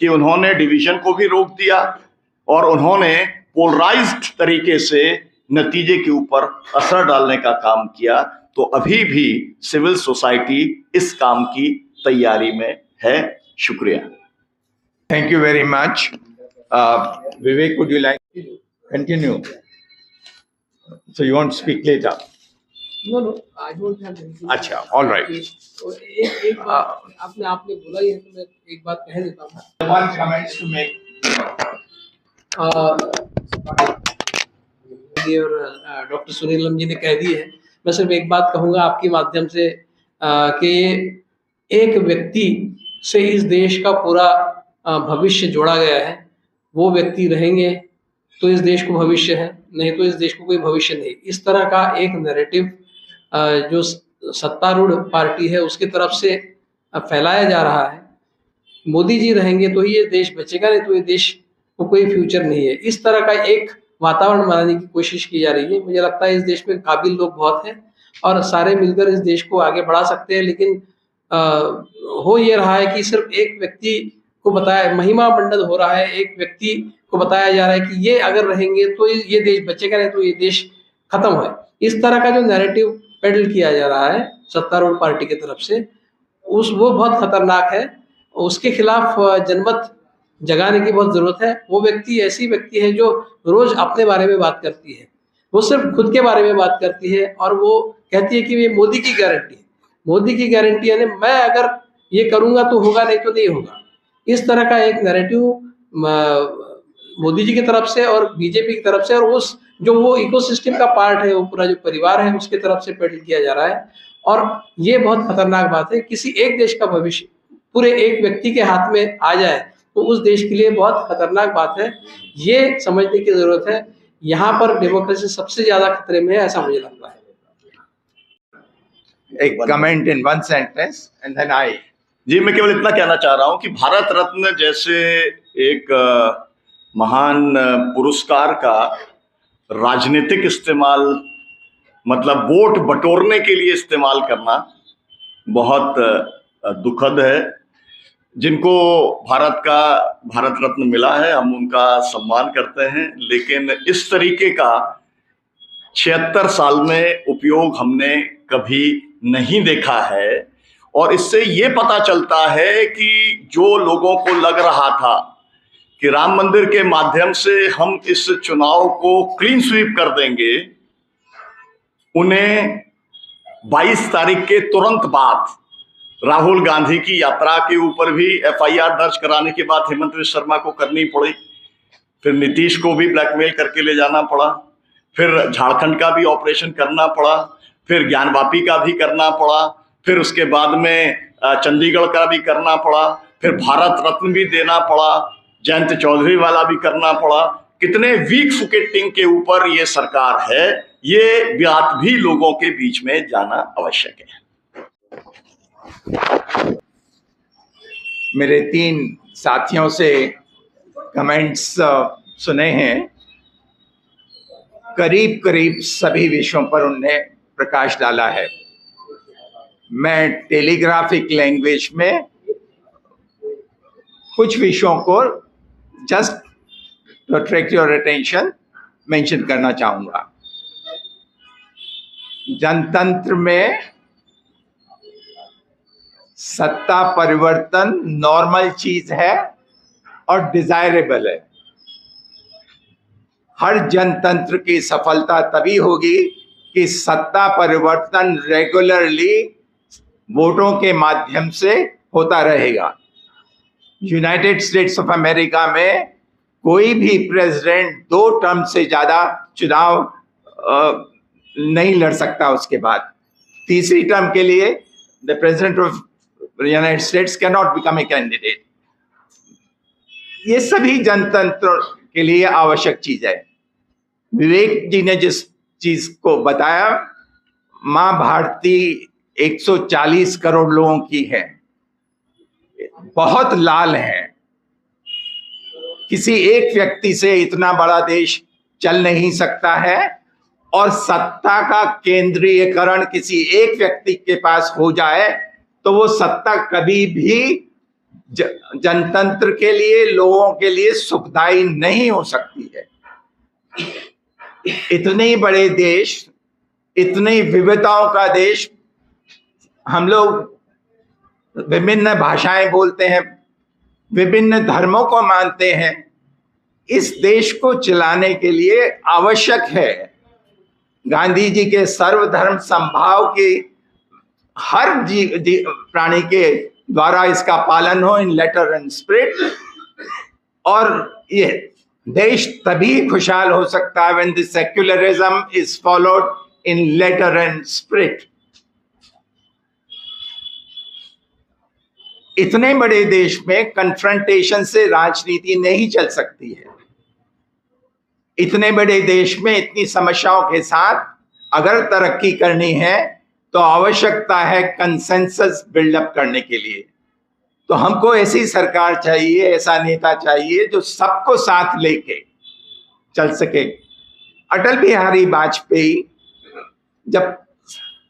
कि उन्होंने डिवीजन को भी रोक दिया और उन्होंने पोलराइज्ड तरीके से नतीजे के ऊपर असर डालने का काम किया। तो अभी भी सिविल सोसाइटी इस काम की तैयारी में है। शुक्रिया। Thank you very much. Vivek, would you like to continue? So you want to speak later? No, I don't have anything. अच्छा, all right. एक बात आपने बोला ही है तो मैं एक बात कह देता हूँ। One comments to make. और डॉक्टर सुनीलम जी ने कह दी है। मैं सिर्फ एक बात कहूँगा आपके माध्यम से कि एक व्यक्ति से इस देश का पूरा भविष्य जोड़ा गया है। वो व्यक्ति रहेंगे तो इस देश को भविष्य है, नहीं तो इस देश को कोई भविष्य नहीं। इस तरह का एक नैरेटिव जो सत्तारूढ़ पार्टी है उसकी तरफ से फैलाया जा रहा है। मोदी जी रहेंगे तो ही ये देश बचेगा, नहीं तो ये देश को कोई फ्यूचर नहीं है। इस तरह का एक वातावरण बनाने की कोशिश की जा रही है। मुझे लगता है इस देश में काबिल लोग बहुत हैं और सारे मिलकर इस देश को आगे बढ़ा सकते हैं, लेकिन हो ये रहा है कि सिर्फ एक व्यक्ति को बताया, महिमा मंडल हो रहा है, एक व्यक्ति को बताया जा रहा है कि ये अगर रहेंगे तो ये देश बचेगा, नहीं तो ये देश खत्म है। इस तरह का जो नैरेटिव पेडल किया जा रहा है सत्तारूढ़ पार्टी की तरफ से, वो बहुत खतरनाक है। उसके खिलाफ जनमत जगाने की बहुत जरूरत है। वो व्यक्ति ऐसी व्यक्ति है जो रोज अपने बारे में बात करती है, वो सिर्फ खुद के बारे में बात करती है और वो कहती है कि ये मोदी की गारंटी है, मोदी की गारंटी यानी मैं अगर ये करूंगा तो होगा, नहीं तो नहीं होगा। इस तरह का एक नैरेटिव मोदी जी की तरफ से और बीजेपी की तरफ से और उस जो वो इकोसिस्टम का पार्ट है, वो पूरा जो परिवार है उसके तरफ से पेडल किया जा रहा है। और ये बहुत खतरनाक बात है। किसी एक देश का भविष्य पूरे एक व्यक्ति के हाथ में आ जाए तो उस देश के लिए बहुत खतरनाक बात है। ये समझने की जरूरत है। यहाँ पर डेमोक्रेसी सबसे ज्यादा खतरे में है, ऐसा मुझे लगता है। एक comment in one sentence and then I. जी, मैं केवल इतना कहना चाह रहा हूं कि भारत रत्न जैसे एक महान पुरस्कार का राजनीतिक इस्तेमाल, मतलब वोट बटोरने के लिए इस्तेमाल करना बहुत दुखद है। जिनको भारत रत्न मिला है हम उनका सम्मान करते हैं, लेकिन इस तरीके का 76 साल में उपयोग हमने कभी नहीं देखा है। और इससे ये पता चलता है कि जो लोगों को लग रहा था कि राम मंदिर के माध्यम से हम इस चुनाव को क्लीन स्वीप कर देंगे, उन्हें 22 तारीख के तुरंत बाद राहुल गांधी की यात्रा के ऊपर भी एफआईआर दर्ज कराने के बाद हेमंत बिस्वा शर्मा को करनी पड़ी, फिर नीतीश को भी ब्लैकमेल करके ले जाना पड़ा, फिर झारखंड का भी ऑपरेशन करना पड़ा, फिर ज्ञानवापी का भी करना पड़ा, फिर उसके बाद में चंडीगढ़ का भी करना पड़ा, फिर भारत रत्न भी देना पड़ा, जयंत चौधरी वाला भी करना पड़ा। कितने वीक फुकेटिंग के ऊपर ये सरकार है, ये बात भी लोगों के बीच में जाना आवश्यक है। मेरे 3 साथियों से कमेंट्स सुने हैं। करीब करीब सभी विषयों पर उन्होंने प्रकाश डाला है। मैं टेलीग्राफिक लैंग्वेज में कुछ विषयों को just to attract your attention mention करना चाहूंगा। जनतंत्र में सत्ता परिवर्तन नॉर्मल चीज है और डिजायरेबल है। हर जनतंत्र की सफलता तभी होगी कि सत्ता परिवर्तन रेगुलरली वोटों के माध्यम से होता रहेगा। यूनाइटेड स्टेट्स ऑफ अमेरिका में कोई भी प्रेसिडेंट 2 टर्म से ज्यादा चुनाव नहीं लड़ सकता। उसके बाद तीसरी टर्म के लिए the president of United states can not become a candidate. ये सभी जनतंत्र के लिए आवश्यक चीज है। विवेक जी ने जिस चीज को बताया, मां भारती 140 करोड़ लोगों की है, बहुत लाल है। किसी एक व्यक्ति से इतना बड़ा देश चल नहीं सकता है और सत्ता का केंद्रीयकरण किसी एक व्यक्ति के पास हो जाए तो वो सत्ता कभी भी जनतंत्र के लिए, लोगों के लिए सुखदायी नहीं हो सकती है। इतने बड़े देश, इतनी विविधताओं का देश, हम लोग विभिन्न भाषाएं बोलते हैं, विभिन्न धर्मों को मानते हैं। इस देश को चलाने के लिए आवश्यक है गांधी जी के सर्वधर्म समभाव के हर प्राणी के द्वारा इसका पालन हो इन लेटर एंड स्पिरिट। और ये देश तभी खुशहाल हो सकता है when the secularism is followed in letter and spirit. इतने बड़े देश में कन्फ्रंटेशन से राजनीति नहीं चल सकती है। इतने बड़े देश में इतनी समस्याओं के साथ अगर तरक्की करनी है तो आवश्यकता है कंसेंसस बिल्डअप करने के लिए। तो हमको ऐसी सरकार चाहिए, ऐसा नेता चाहिए जो सबको साथ लेके चल सके। अटल बिहारी वाजपेयी जब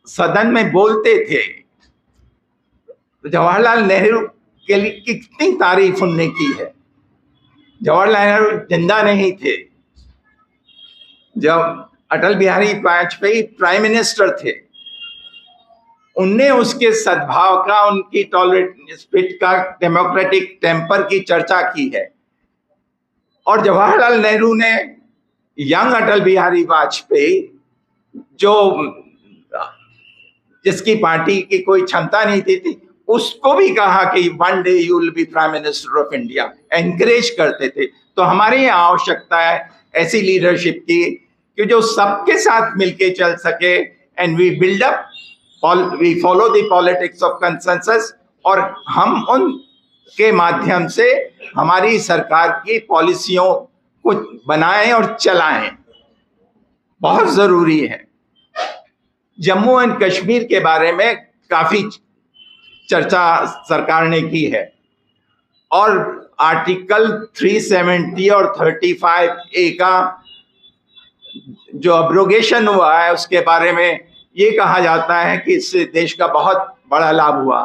सदन में बोलते थे तो जवाहरलाल नेहरू के लिए कितनी तारीफ उनने की है। जवाहरलाल नेहरू जिंदा नहीं थे जब अटल बिहारी वाजपेयी प्राइम मिनिस्टर थे। उनने उसके सद्भाव का, उनकी टॉलरेंट स्पिरिट का, डेमोक्रेटिक टेम्पर की चर्चा की है। और जवाहरलाल नेहरू ने यंग अटल बिहारी वाजपेयी, जो जिसकी पार्टी की कोई क्षमता नहीं थी, उसको भी कहा कि one day you will be prime minister of India, encourage करते थे। तो हमारी यहाँ आवश्यकता है ऐसी लीडरशिप की कि जो सबके साथ मिलके चल सके and we build up, we follow the politics of consensus, और हम उनके माध्यम से हमारी सरकार की पॉलिसियों को बनाएं और चलाएं। बहुत जरूरी है। जम्मू एंड कश्मीर के बारे में काफी चर्चा सरकार ने की है और आर्टिकल 370 और 35A का जो अब्रोगेशन हुआ है उसके बारे में ये कहा जाता है कि इससे देश का बहुत बड़ा लाभ हुआ।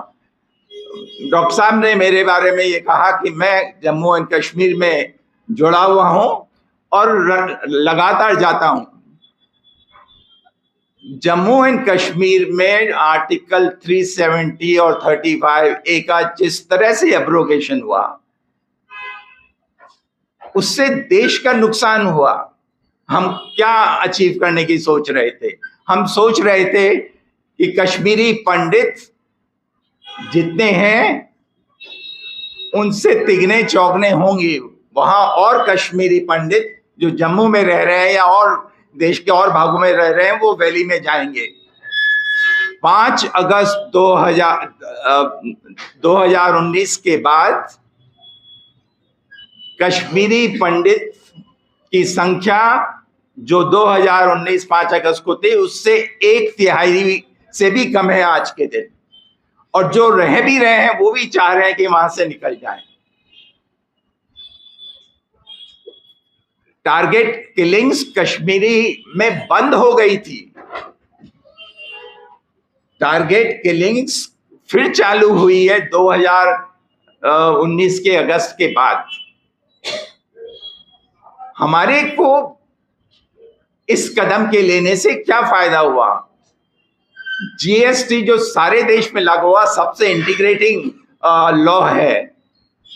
डॉक्टर साहब ने मेरे बारे में ये कहा कि मैं जम्मू एंड कश्मीर में जुड़ा हुआ हूं और लगातार जाता हूं। जम्मू एंड कश्मीर में आर्टिकल 370 और 35A का जिस तरह से अब्रोगेशन हुआ उससे देश का नुकसान हुआ। हम क्या अचीव करने की सोच रहे थे? हम सोच रहे थे कि कश्मीरी पंडित जितने हैं उनसे तिगने चौगने होंगे वहां, और कश्मीरी पंडित जो जम्मू में रह रहे हैं या और देश के और भागों में रह रहे हैं वो वैली में जाएंगे। 5 अगस्त 2019 के बाद कश्मीरी पंडित की संख्या जो 2019 5 अगस्त को थी उससे 1/3 से भी कम है आज के दिन। और जो रह भी रहे हैं वो भी चाह रहे हैं कि वहां से निकल जाएं। टारगेट किलिंग्स कश्मीरी में बंद हो गई थी। टारगेट किलिंग्स फिर चालू हुई है 2019 के अगस्त के बाद। हमारे को इस कदम के लेने से क्या फायदा हुआ? जीएसटी जो सारे देश में लागू हुआ, सबसे इंटीग्रेटिंग लॉ है,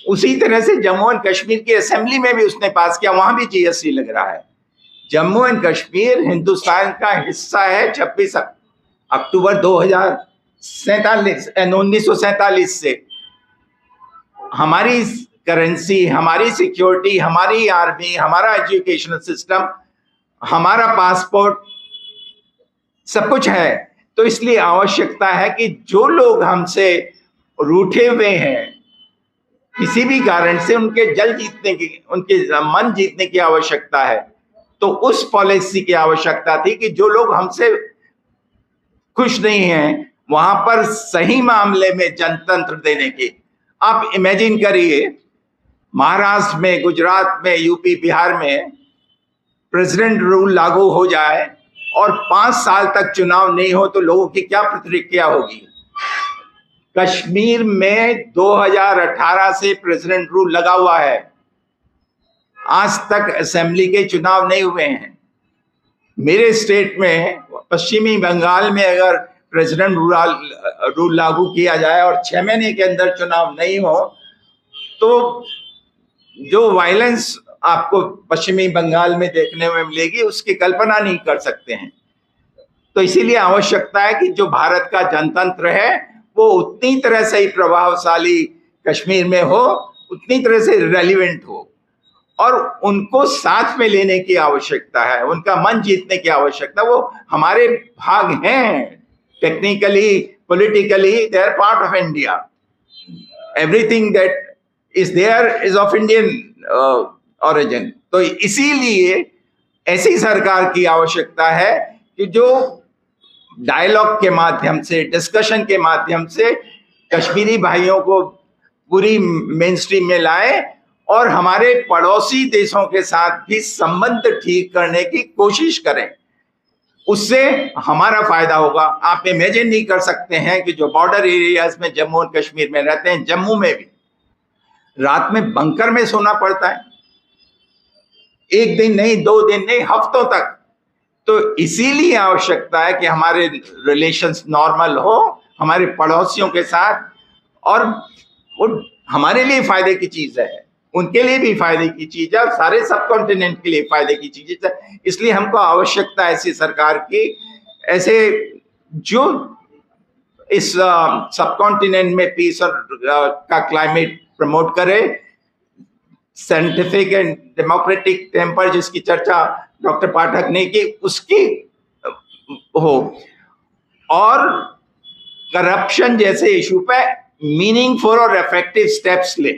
उसी तरह से जम्मू एंड कश्मीर की असेंबली में भी उसने पास किया, वहां भी जीएसटी लग रहा है। जम्मू एंड कश्मीर हिंदुस्तान का हिस्सा है 26 अक्टूबर 1947 से। हमारी करेंसी, हमारी सिक्योरिटी, हमारी आर्मी, हमारा एजुकेशनल सिस्टम, हमारा पासपोर्ट, सब कुछ है। तो इसलिए आवश्यकता है कि जो लोग हमसे रूठे हुए हैं किसी भी कारण से, उनके मन जीतने की आवश्यकता है। तो उस पॉलिसी की आवश्यकता थी कि जो लोग हमसे खुश नहीं हैं वहां पर सही मामले में जनतंत्र देने की। आप इमेजिन करिए, महाराष्ट्र में, गुजरात में, यूपी, बिहार में प्रेसिडेंट रूल लागू हो जाए और 5 साल तक चुनाव नहीं हो तो लोगों की क्या प्रतिक्रिया होगी? कश्मीर में 2018 से प्रेसिडेंट रूल लगा हुआ है, आज तक असेंबली के चुनाव नहीं हुए हैं। मेरे स्टेट में, पश्चिमी बंगाल में, अगर प्रेसिडेंट रूल लागू किया जाए और 6 महीने के अंदर चुनाव नहीं हो तो जो वायलेंस आपको पश्चिमी बंगाल में देखने में मिलेगी उसकी कल्पना नहीं कर सकते हैं। तो इसीलिए आवश्यकता है कि जो भारत का जनतंत्र है वो उतनी तरह से ही प्रभावशाली कश्मीर में हो, उतनी तरह से रेलिवेंट हो, और उनको साथ में लेने की आवश्यकता है, उनका मन जीतने की आवश्यकता। वो हमारे भाग हैं, technically, politically they are part of India. Everything that is there is of Indian origin. तो इसीलिए ऐसी सरकार की आवश्यकता है कि जो डायलॉग के माध्यम से, डिस्कशन के माध्यम से कश्मीरी भाइयों को पूरी मेन स्ट्रीम में लाए और हमारे पड़ोसी देशों के साथ भी संबंध ठीक करने की कोशिश करें। उससे हमारा फायदा होगा। आप इमेजिन नहीं कर सकते हैं कि जो बॉर्डर एरियाज में जम्मू और कश्मीर में रहते हैं, जम्मू में भी रात में बंकर में सोना पड़ता है, 1 दिन नहीं, 2 दिन नहीं, हफ्तों तक। तो इसीलिए आवश्यकता है कि हमारे रिलेशंस नॉर्मल हो हमारे पड़ोसियों के साथ, और वो हमारे लिए फायदे की चीज है, उनके लिए भी फायदे की चीज है, और सारे सब कॉन्टिनेंट के लिए फायदे की चीज है। इसलिए हमको आवश्यकता है ऐसी सरकार की, ऐसे जो इस सब कॉन्टिनेंट में पीस और का क्लाइमेट प्रमोट करे, साइंटिफिक एंड डेमोक्रेटिक टेम्पर जिसकी चर्चा डॉक्टर पाठक ने की, उसकी हो, और करप्शन जैसे इशू पे मीनिंगफुल और इफेक्टिव स्टेप्स ले।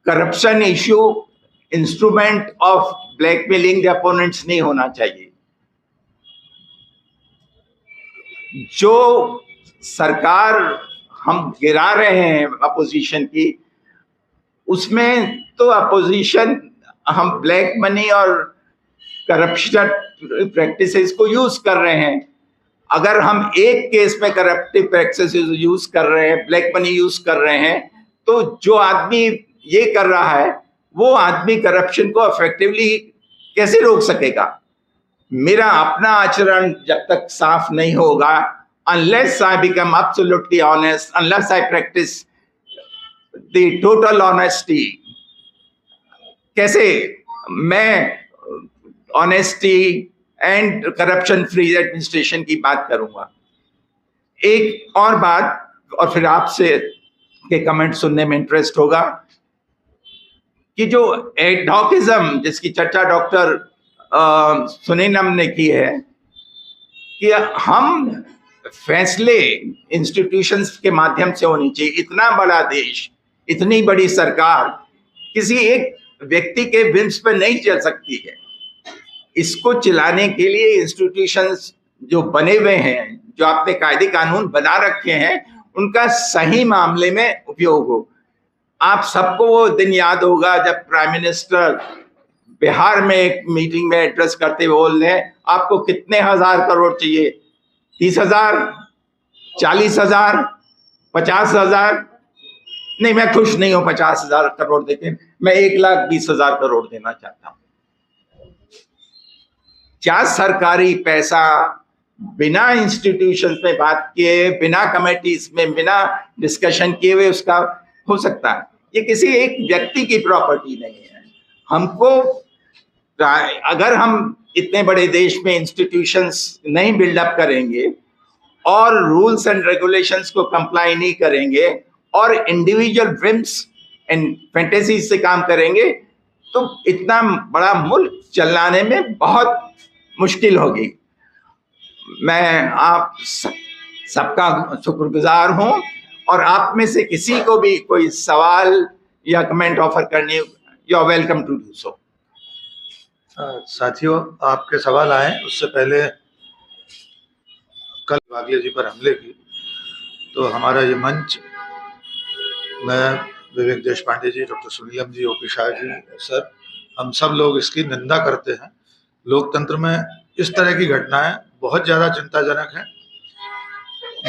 Corruption issue instrument of blackmailing the opponents नहीं होना चाहिए। जो सरकार हम गिरा रहे हैं अपोजिशन की, उसमें तो अपोजिशन हम ब्लैक मनी और करप्शन प्रैक्टिसेस को यूज कर रहे हैं। अगर हम एक केस में करप्टिव प्रैक्टिसेस यूज कर रहे हैं, ब्लैक मनी यूज कर रहे हैं, तो जो आदमी ये कर रहा है वो आदमी करप्शन को इफेक्टिवली कैसे रोक सकेगा? मेरा अपना आचरण जब तक साफ नहीं होगा, unless I become absolutely honest, unless I practice the total honesty, कैसे मैं honesty and corruption free administration की बात करूंगा? एक और बात, और फिर आपसे के कमेंट सुनने में इंटरेस्ट होगा, कि जो एडहॉकिज्म जिसकी चर्चा डॉक्टर सुनीनम ने की है, कि हम फैसले इंस्टीट्यूशंस के माध्यम से होनी चाहिए। इतना बड़ा देश, इतनी बड़ी सरकार किसी एक व्यक्ति के विम्स पर नहीं चल सकती है। इसको चलाने के लिए इंस्टीट्यूशंस जो बने हुए हैं, जो आपने कायदे कानून बना रखे हैं, उनका सही मामले में उपयोग हो। आप सबको वो दिन याद होगा जब प्राइम मिनिस्टर बिहार में एक मीटिंग में एड्रेस करते हुए बोल रहे हैं, आपको कितने हजार करोड़ चाहिए? 30,000, 40,000, 50,000? नहीं, मैं खुश नहीं हूं 50,000 करोड़ देके, मैं 1,20,000 करोड़ देना चाहता हूं। क्या सरकारी पैसा बिना इंस्टीट्यूशन में बात किए, बिना कमेटीज में, बिना डिस्कशन किए हुए उसका हो सकता है? ये किसी एक व्यक्ति की प्रॉपर्टी नहीं है। हमको, अगर हम इतने बड़े देश में इंस्टीट्यूशंस नहीं बिल्डअप करेंगे और रूल्स एंड रेगुलेशंस को कंप्लाई नहीं करेंगे और इंडिविजुअल ड्रीम्स एंड फैंटेसीज से काम करेंगे, तो इतना बड़ा मुल्क चलाने में बहुत मुश्किल होगी। मैं आप सबका शुक्रगुजार हूं, और आप में से किसी को भी कोई सवाल या कमेंट ऑफर करनी, you are welcome to do so. साथियों, आपके सवाल आए उससे पहले कल वागले जी पर हमले की, तो हमारा ये मंच, मैं, विवेक देशपांडे जी, डॉक्टर सुनीलम जी, ओपी शाह जी, सर, हम सब लोग इसकी निंदा करते हैं। लोकतंत्र में इस तरह की घटनाएं बहुत ज़्यादा चिंताजनक हैं।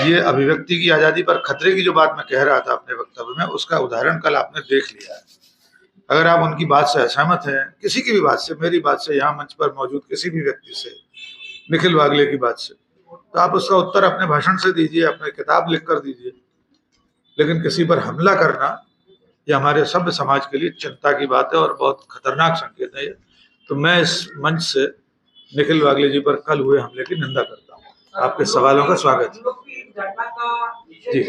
ये अभिव्यक्ति की आज़ादी पर खतरे की जो बात मैं कह रहा था अपने वक्तव्य में, उसका उदाहरण कल आपने देख लिया है। अगर आप उनकी बात से असहमत हैं, किसी की भी बात से, मेरी बात से, यहाँ मंच पर मौजूद किसी भी व्यक्ति से, निखिल वागले की बात से, तो आप उसका उत्तर अपने भाषण से दीजिए, अपने किताब लिख कर दीजिए। लेकिन किसी पर हमला करना ये हमारे सभ्य समाज के लिए चिंता की बात है और बहुत खतरनाक संकेत है ये। तो मैं इस मंच से निखिल वागले जी पर कल हुए हमले की निंदा करता हूँ। आपके सवालों का स्वागत है जी।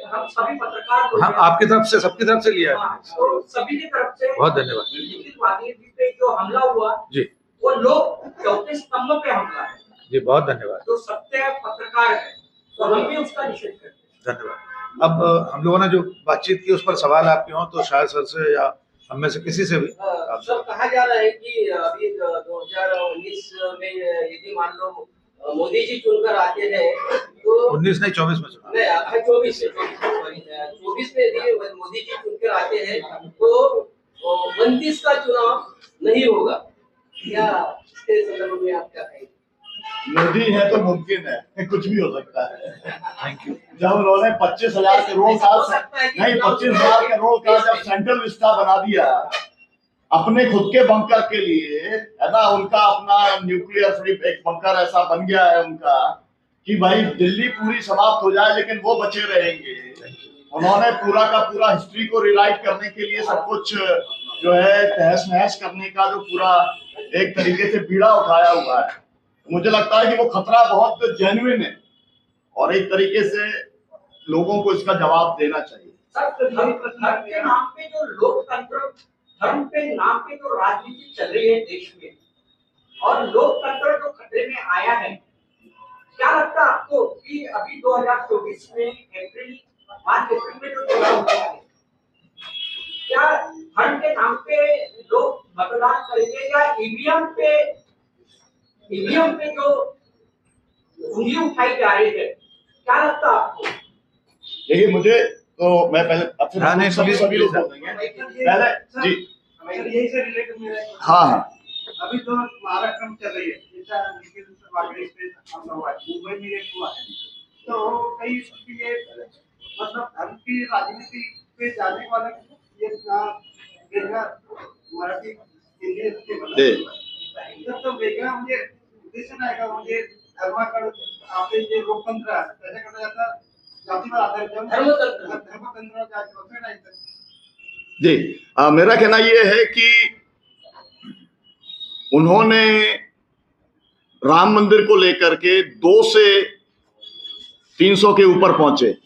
हम सभी पत्रकार, हाँ, आपकी तरफ से, सबकी तरफ से लिया है। तो सभी की तरफ से बहुत धन्यवाद। निखिल वागले जी पे जो हमला हुआ जी, वो लोग चौथे स्तंभ पे हमला है जी, बहुत धन्यवाद। जो सत्य पत्रकार है, तो हम भी उसका निषेध करते हैं। धन्यवाद। अब हम लोगों ने जो बातचीत की उस पर सवाल आपके हों तो शायद सर से या हम में से किसी से भी। सर, कहा जा रहा है कि अभी 2019 में यदि मान लो मोदी जी चुनकर आते हैं तो 19 नहीं 24 में चुना, नहीं 24 में यदि मोदी जी चुनकर आते हैं तो 29 का चुनाव नहीं होगा। क्या इसके संदर्भ में आप क्या कहेंगे? मोदी है तो मुमकिन है, कुछ भी हो सकता है। Thank you. जब उन्होंने 25,000 करोड़ का, नहीं 25,000 करोड़ का जब सेंट्रल विस्टा बना दिया अपने खुद के बंकर के लिए, है ना, उनका अपना न्यूक्लियर फ्री एक बंकर ऐसा बन गया है उनका कि भाई दिल्ली पूरी समाप्त हो जाए लेकिन वो बचे रहेंगे। उन्होंने पूरा का पूरा हिस्ट्री को रिराइट करने के लिए सब कुछ जो है तहस नहस करने का जो पूरा एक तरीके से बीड़ा उठाया हुआ है। मुझे लगता है कि वो खतरा बहुत जेन्युइन है और एक तरीके से लोगों को इसका जवाब देना चाहिए। सर, धर्म के नाम पे जो लोकतंत्र, धर्म के नाम पे जो राजनीति चल रही है देश में और लोकतंत्र जो खतरे में आया है, क्या लगता है आपको कि अभी 2024 में मार्च अप्रैल में जो चुनाव होने वाले, क्या धर्म के नाम पे लोग मतदान करेंगे या ईवीएम पे जो उंगली उठाई जा रही है, क्या लगता है आपको? देखिए, मुझे तो मैं पहले सभी लोग बोलेंगे पहले जी। यही से रिलेटेड मेरा हाँ, अभी जो महाराष्ट्र में चल रही है, जैसा निखिल वागले पे हमला हुआ है, मुंबई में एक हुआ है, तो कई इसके मतलब धर्म की राजनीति पे जाने वाला ये देखना मराठी हिंदी के तो वेगळा म्हणजे उद्देश नाही का, म्हणजे धर्माकडे आपले जे लोकतंत्र आहे त्याच्याकडे आता जातीवर आधारित धर्मतंत्र जातीवर नाही जी। मेरा कहना यह है कि उन्होंने राम मंदिर को लेकर के 200 से 300 के ऊपर पहुंचे।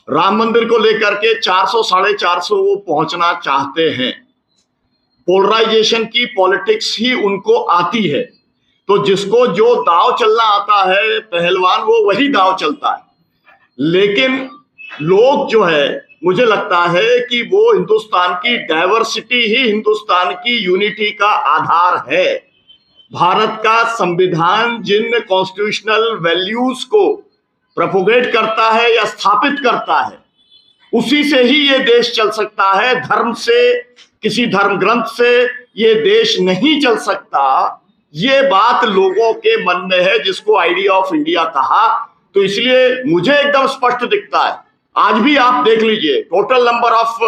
राम मंदिर को लेकर के 400 साढ़े 400 वो पहुंचना चाहते हैं। पोलराइजेशन की पॉलिटिक्स ही उनको आती है, तो जिसको जो दाव चलना आता है पहलवान, वो वही दाव चलता है। लेकिन लोग जो है, मुझे लगता है कि वो हिंदुस्तान की डाइवर्सिटी ही हिंदुस्तान की यूनिटी का आधार है। भारत का संविधान जिन कॉन्स्टिट्यूशनल वैल्यूज को प्रोपोगेट करता है या स्थापित करता है, उसी से ही ये देश चल सकता है। धर्म से, किसी धर्म ग्रंथ से ये देश नहीं चल सकता। ये बात लोगों के मन में है, जिसको आइडिया ऑफ इंडिया कहा। तो इसलिए मुझे एकदम स्पष्ट दिखता है। आज भी आप देख लीजिए, टोटल नंबर ऑफ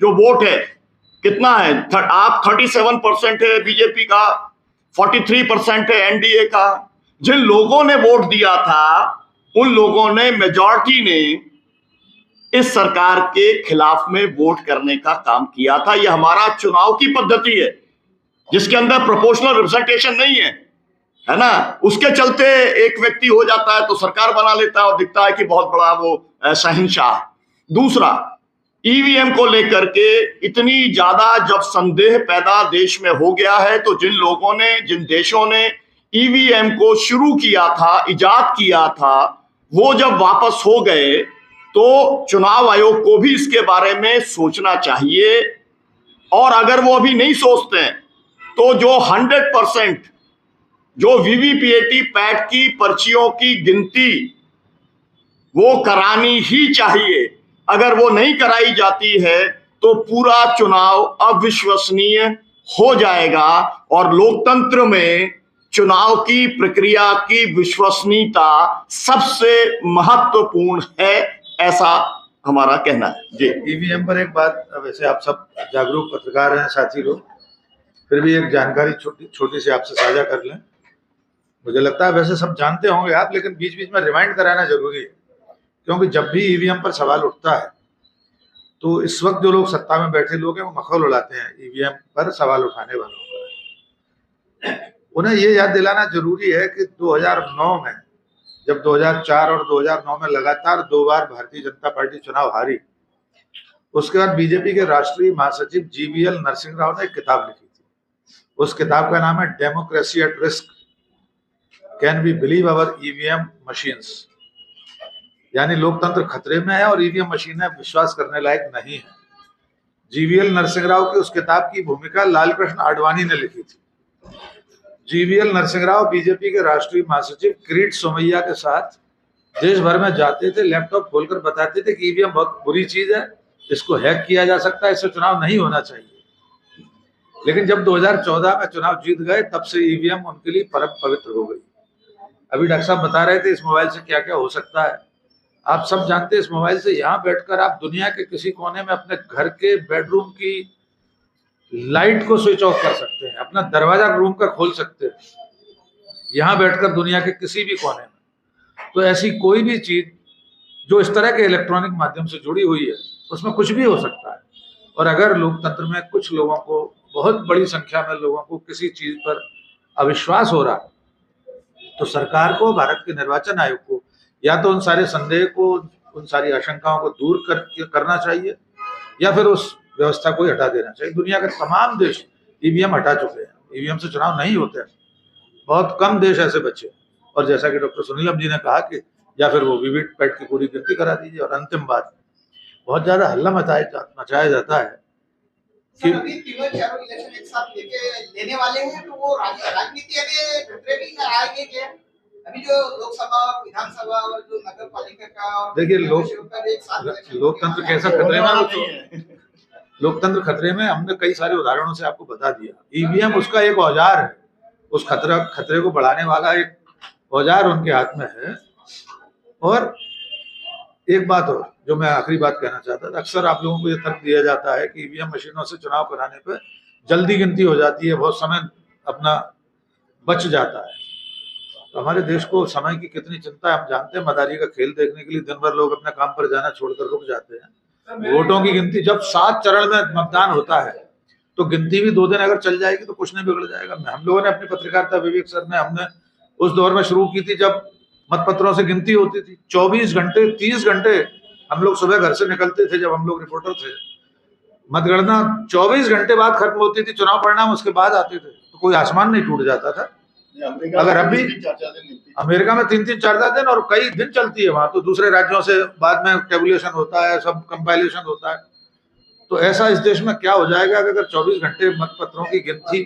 जो वोट है कितना है, आप 37% है बीजेपी का, 43% है एनडीए का। जिन लोगों ने वोट दिया था उन लोगों ने, मेजॉरिटी ने इस सरकार के खिलाफ में वोट करने का काम किया था। यह हमारा चुनाव की पद्धति है जिसके अंदर प्रोपोर्शनल रिप्रेजेंटेशन नहीं है ना। उसके चलते एक व्यक्ति हो जाता है तो सरकार बना लेता है और दिखता है कि बहुत बड़ा वो शहंशाह। दूसरा, ईवीएम को लेकर के इतनी ज्यादा जब संदेह पैदा देश में हो गया है, तो जिन लोगों ने, जिन देशों ने ईवीएम को शुरू किया था, इजाद किया था, वो जब वापस हो गए तो चुनाव आयोग को भी इसके बारे में सोचना चाहिए। और अगर वो अभी नहीं सोचते हैं तो जो 100% जो वीवीपीएटी पैट की पर्चियों की गिनती वो करानी ही चाहिए। अगर वो नहीं कराई जाती है तो पूरा चुनाव अविश्वसनीय हो जाएगा और लोकतंत्र में चुनाव की प्रक्रिया की विश्वसनीयता सबसे महत्वपूर्ण है, ऐसा हमारा कहना है जी। ईवीएम पर एक बात, वैसे आप सब जागरूक पत्रकार हैं साथी लोग, फिर भी एक जानकारी छोटी सी आपसे साझा कर लें। मुझे लगता है वैसे सब जानते होंगे आप, लेकिन बीच बीच में रिमाइंड कराना जरूरी है, क्योंकि जब भी ईवीएम पर सवाल उठता है तो इस वक्त जो लोग सत्ता में बैठे लोग हैं वो मखौल उड़ाते हैं ईवीएम पर सवाल उठाने वालों पर। उन्हें ये याद दिलाना जरूरी है कि 2009 में, जब 2004 और 2009 में लगातार 2 बार भारतीय जनता पार्टी चुनाव हारी, उसके बाद बीजेपी के राष्ट्रीय महासचिव जीवीएल नरसिंह राव ने एक किताब लिखी थी। उस किताब का नाम है democracy at risk, can we believe our EVM machines, यानी लोकतंत्र खतरे में है और ईवीएम मशीनें विश्वास करने लायक नहीं है। जीवीएल नरसिंह राव की उस किताब की भूमिका लालकृष्ण आडवाणी ने लिखी थी। जीवीएल नरसिंह राव बीजेपी के राष्ट्रीय महासचिव किरीट सोमैया के साथ देश भर में जाते थे, लैपटॉप खोलकर बताते थे कि ईवीएम बहुत बुरी चीज है, इसको हैक किया जा सकता है, इससे चुनाव नहीं होना चाहिए। लेकिन जब 2014 में चुनाव जीत गए तब से ईवीएम उनके लिए परम पवित्र हो गई। अभी डॉक्टर साहब बता रहे थे इस मोबाइल से क्या क्या हो सकता है। आप सब जानते हैं इस मोबाइल से यहाँ बैठकर आप दुनिया के किसी कोने में अपने घर के बेडरूम की लाइट को स्विच ऑफ कर सकते हैं, अपना दरवाजा रूम का खोल सकते हैं, यहाँ बैठकर दुनिया के किसी भी कोने में। तो ऐसी कोई भी चीज जो इस तरह के इलेक्ट्रॉनिक माध्यम से जुड़ी हुई है उसमें कुछ भी हो सकता है। और अगर लोकतंत्र में कुछ लोगों को, बहुत बड़ी संख्या में लोगों को किसी चीज पर अविश्वास हो रहा है तो सरकार को, भारत के निर्वाचन आयोग को या तो उन सारे संदेह को, उन सारी आशंकाओं को दूर करना चाहिए या फिर उस व्यवस्था को ही हटा देना चाहिए। दुनिया के तमाम देश ईवीएम हटा चुके हैं, ईवीएम से चुनाव नहीं होते हैं, बहुत कम देश ऐसे बचे। और जैसा कि डॉक्टर सुनीलम जी ने कहा कि या फिर वो वीवीपैट की पूरी गिनती करा दीजिए। और अंतिम बात, बहुत ज्यादा हल्ला मचाया जाता है कि अभी तीनों चारों इलेक्शन एक साथ लेने वाले हैं, तो वो राजनीति अभी खतरे में आएगी क्या? अभी जो लोकसभा, विधानसभा और जो नगर पालिका का, देखिए लोकतंत्र कैसा खतरे में, लोकतंत्र खतरे में, हमने कई सारे उदाहरणों से आपको बता दिया। ईवीएम उसका एक औजार है, उस खतरे को बढ़ाने वाला एक औजार उनके हाथ में है। और एक बात और जो मैं आखिरी बात कहना चाहता था, अक्सर आप लोगों को ये तर्क दिया जाता है कि ईवीएम मशीनों से चुनाव कराने पर जल्दी गिनती हो जाती है, बहुत समय अपना बच जाता है। तो हमारे देश को समय की कितनी चिंता है हम जानते हैं। मदारी का खेल देखने के लिए दिन भर लोग अपने काम पर जाना छोड़कर रुक जाते हैं। वोटों की गिनती जब 7 चरण में मतदान होता है तो गिनती भी 2 दिन अगर चल जाएगी तो कुछ नहीं बिगड़ जाएगा। हम लोगों ने अपनी पत्रकारिता विवेक सर में, हमने उस दौर में शुरू की थी जब मतपत्रों से गिनती होती थी। 24 घंटे 30 घंटे हम लोग सुबह घर से निकलते थे जब हम लोग रिपोर्टर थे। मतगणना 24 घंटे बाद खत्म होती थी, चुनाव परिणाम उसके बाद आते थे, तो कोई आसमान नहीं टूट जाता था। अगर अभी अमेरिका में 3-3 4-4 दिन और कई दिन चलती है वहां, तो दूसरे राज्यों से बाद में टेबुलेशन होता है, सब कंपाइलेशन होता है। तो ऐसा इस देश में क्या हो जाएगा कि अगर 24 घंटे मतपत्रों की गिनती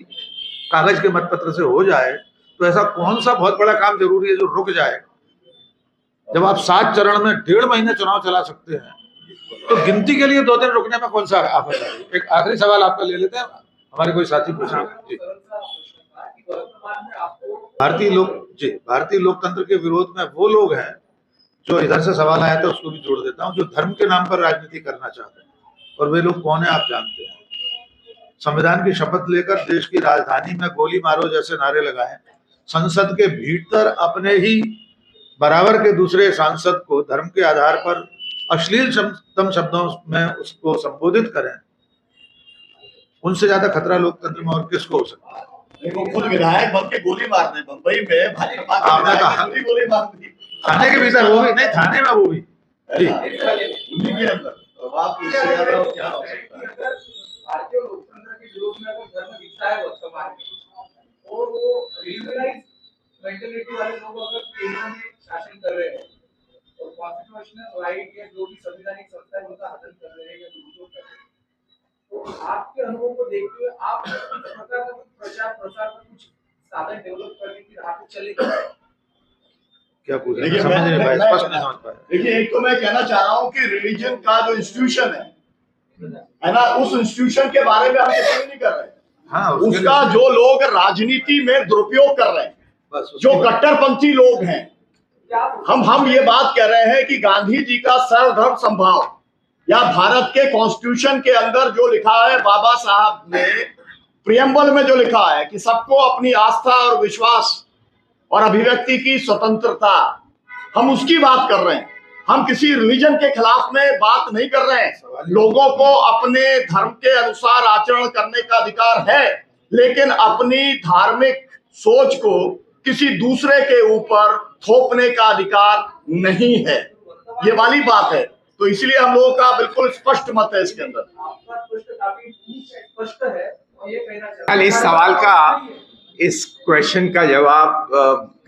कागज के मतपत्र से हो जाए तो ऐसा कौन सा बहुत बड़ा काम जरूरी है जो रुक जाएगा? जब आप 7 चरण में 1.5 महीने चुनाव चला सकते हैं तो गिनती के लिए 2 दिन रुकने में कौन सा आफत है? एक आखिरी सवाल आपका ले लेते हैं, हमारे कोई साथी पूछ रहे हैं। भारतीय लोकतंत्र के विरोध में वो लोग हैं जो, इधर से सवाल आया था उसको भी जोड़ देता हूं, जो धर्म के नाम पर राजनीति करना चाहते हैं। और वे लोग कौन है आप जानते हैं। संविधान की शपथ लेकर देश की राजधानी में गोली मारो जैसे नारे लगाए, संसद के भीतर अपने ही बराबर के दूसरे सांसद को धर्म के आधार पर अश्लील शब्दों में उसको संबोधित करें, उनसे ज्यादा खतरा लोकतंत्र में और किसको हो सकता है? वो खुद विधायक बन के गोली मार दे। मुंबई में भाजपा के विधायक ने गोली मार दी थाने के भीतर, वो भी नहीं, थाने में वो भी जी। उन्हीं के अंदर। तो आप इससे ज्यादा क्या हो सकता है? भारतीय लोकतंत्र के विरोध में अगर धर्म दिखता है वर्तमान में और वो रिलीजनाइज मेंटालिटी वाले लोग अगर केंद्र में शासन कर रहे हैं और कॉन्स्टिट्यूशनल राइट या जो भी संवैधानिक संस्था है उनका हनन कर रहे हैं या दुरुपयोग कर रहे हैं, तो आपके अनुभव को देखते हुए आप इस प्रकार का प्रचार प्रसार में कुछ साधन डेवलप करने की राह पे चले क्या पूछ रहे हैं? देखिए, समझ नहीं पाया, मैं- स्पष्ट नहीं समझ पाया। देखिए, एक तो मैं कहना चाह रहा हूँ कि रिलीजन का जो इंस्टीट्यूशन है ना, उस इंस्टीट्यूशन के बारे में हम कुछ नहीं कर रहे हैं। हाँ, उसके उसका लिए- जो लोग राजनीति में दुरुपयोग कर रहे हैं, बस उसके जो लिए- कट्टरपंथी लोग हैं, हम ये बात कह रहे हैं कि गांधी जी का सर्वधर्म समभाव या भारत के कॉन्स्टिट्यूशन के अंदर जो लिखा है, बाबा साहब ने प्रियम्बल में जो लिखा है कि सबको अपनी आस्था और विश्वास और अभिव्यक्ति की स्वतंत्रता, हम उसकी बात कर रहे हैं। हम किसी रिलीजन के खिलाफ में बात नहीं कर रहे हैं। लोगों को अपने धर्म के अनुसार आचरण करने का अधिकार है, लेकिन अपनी धार्मिक सोच को किसी दूसरे के ऊपर थोपने का अधिकार नहीं है। ये वाली बात है। तो इसलिए हम लोगों का बिल्कुल स्पष्ट मत है इसके अंदर। आपका काफी स्पष्ट है और ये कहना चाहता कल इस सवाल का, इस क्वेश्चन का जवाब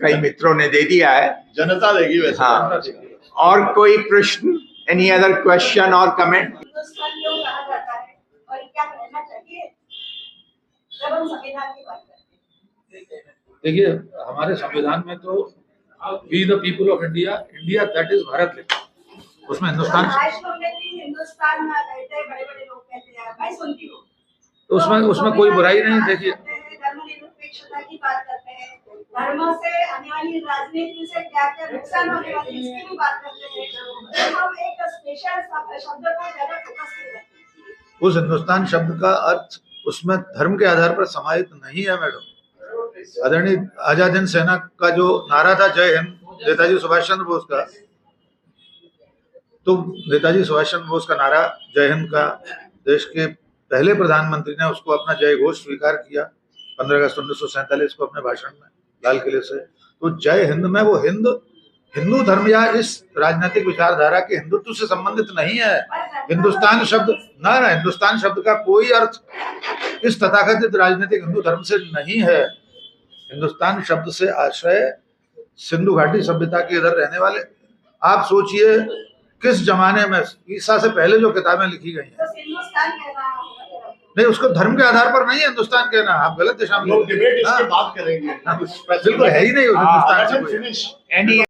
कई मित्रों ने दे दिया है। जनता देगी वैसे। हाँ, और कोई प्रश्न, एनी अदर क्वेश्चन और कमेंट? हिंदुस्तान क्यों कहा जाता है और क्या कहना चाहिए जब हम संविधान की बात करते हैं? देखिए, हमारे संविधान में तो we the people of India, India that is Bharat लिखा, उसमें हिंदुस्तान, महाराष्ट्र में भी हिंदुस्तान कहते हैं, बड़े बड़े लोग कहते हैं, मैं सुनती हूँ। तो उसमें कोई बुराई नहीं। देखिए, धर्मनिरपेक्षता की बात करते हैं, धर्म से आने वाली राजनीति से क्या क्या नुकसान होने वाली इसकी भी बात करते हैं। तो हम एक स्पेशल शब्द को ज्यादा फोकस नहीं करते हैं। उस हिंदुस्तान शब्द का अर्थ उसमें धर्म के आधार पर समाहित नहीं है मैडम। आदरणीय आजाद हिंद सेना का जो नारा था, जय हिंद, नेताजी सुभाष चंद्र बोस का, तो नेताजी सुभाष चंद्र बोस का नारा जय हिंद का देश के पहले प्रधानमंत्री ने उसको अपना जय घोष स्वीकार किया 15 अगस्त 1947 को अपने भाषण में लाल किले से। तो जय हिंद में वो हिंदू धर्म या इस राजनीतिक विचारधारा के हिंदुत्व से संबंधित नहीं है। हिंदुस्तान शब्द ना हिंदुस्तान शब्द का कोई अर्थ इस तथाकथित राजनीतिक हिंदू धर्म से नहीं है। हिंदुस्तान शब्द से आश्रय सिंधु घाटी सभ्यता के इधर रहने वाले, आप सोचिए किस जमाने में, ईसा से पहले जो किताबें लिखी गई हैं, तो हिंदुस्तान कहना होगा। नहीं, उसको धर्म के आधार पर नहीं है हिंदुस्तान कहना, आप गलत दिशा में लोग डिबेट इसके हाँ, बाद करेंगे। बिल्कुल है ही नहीं उस हिंदुस्तान से कोई। फिनिश। एनी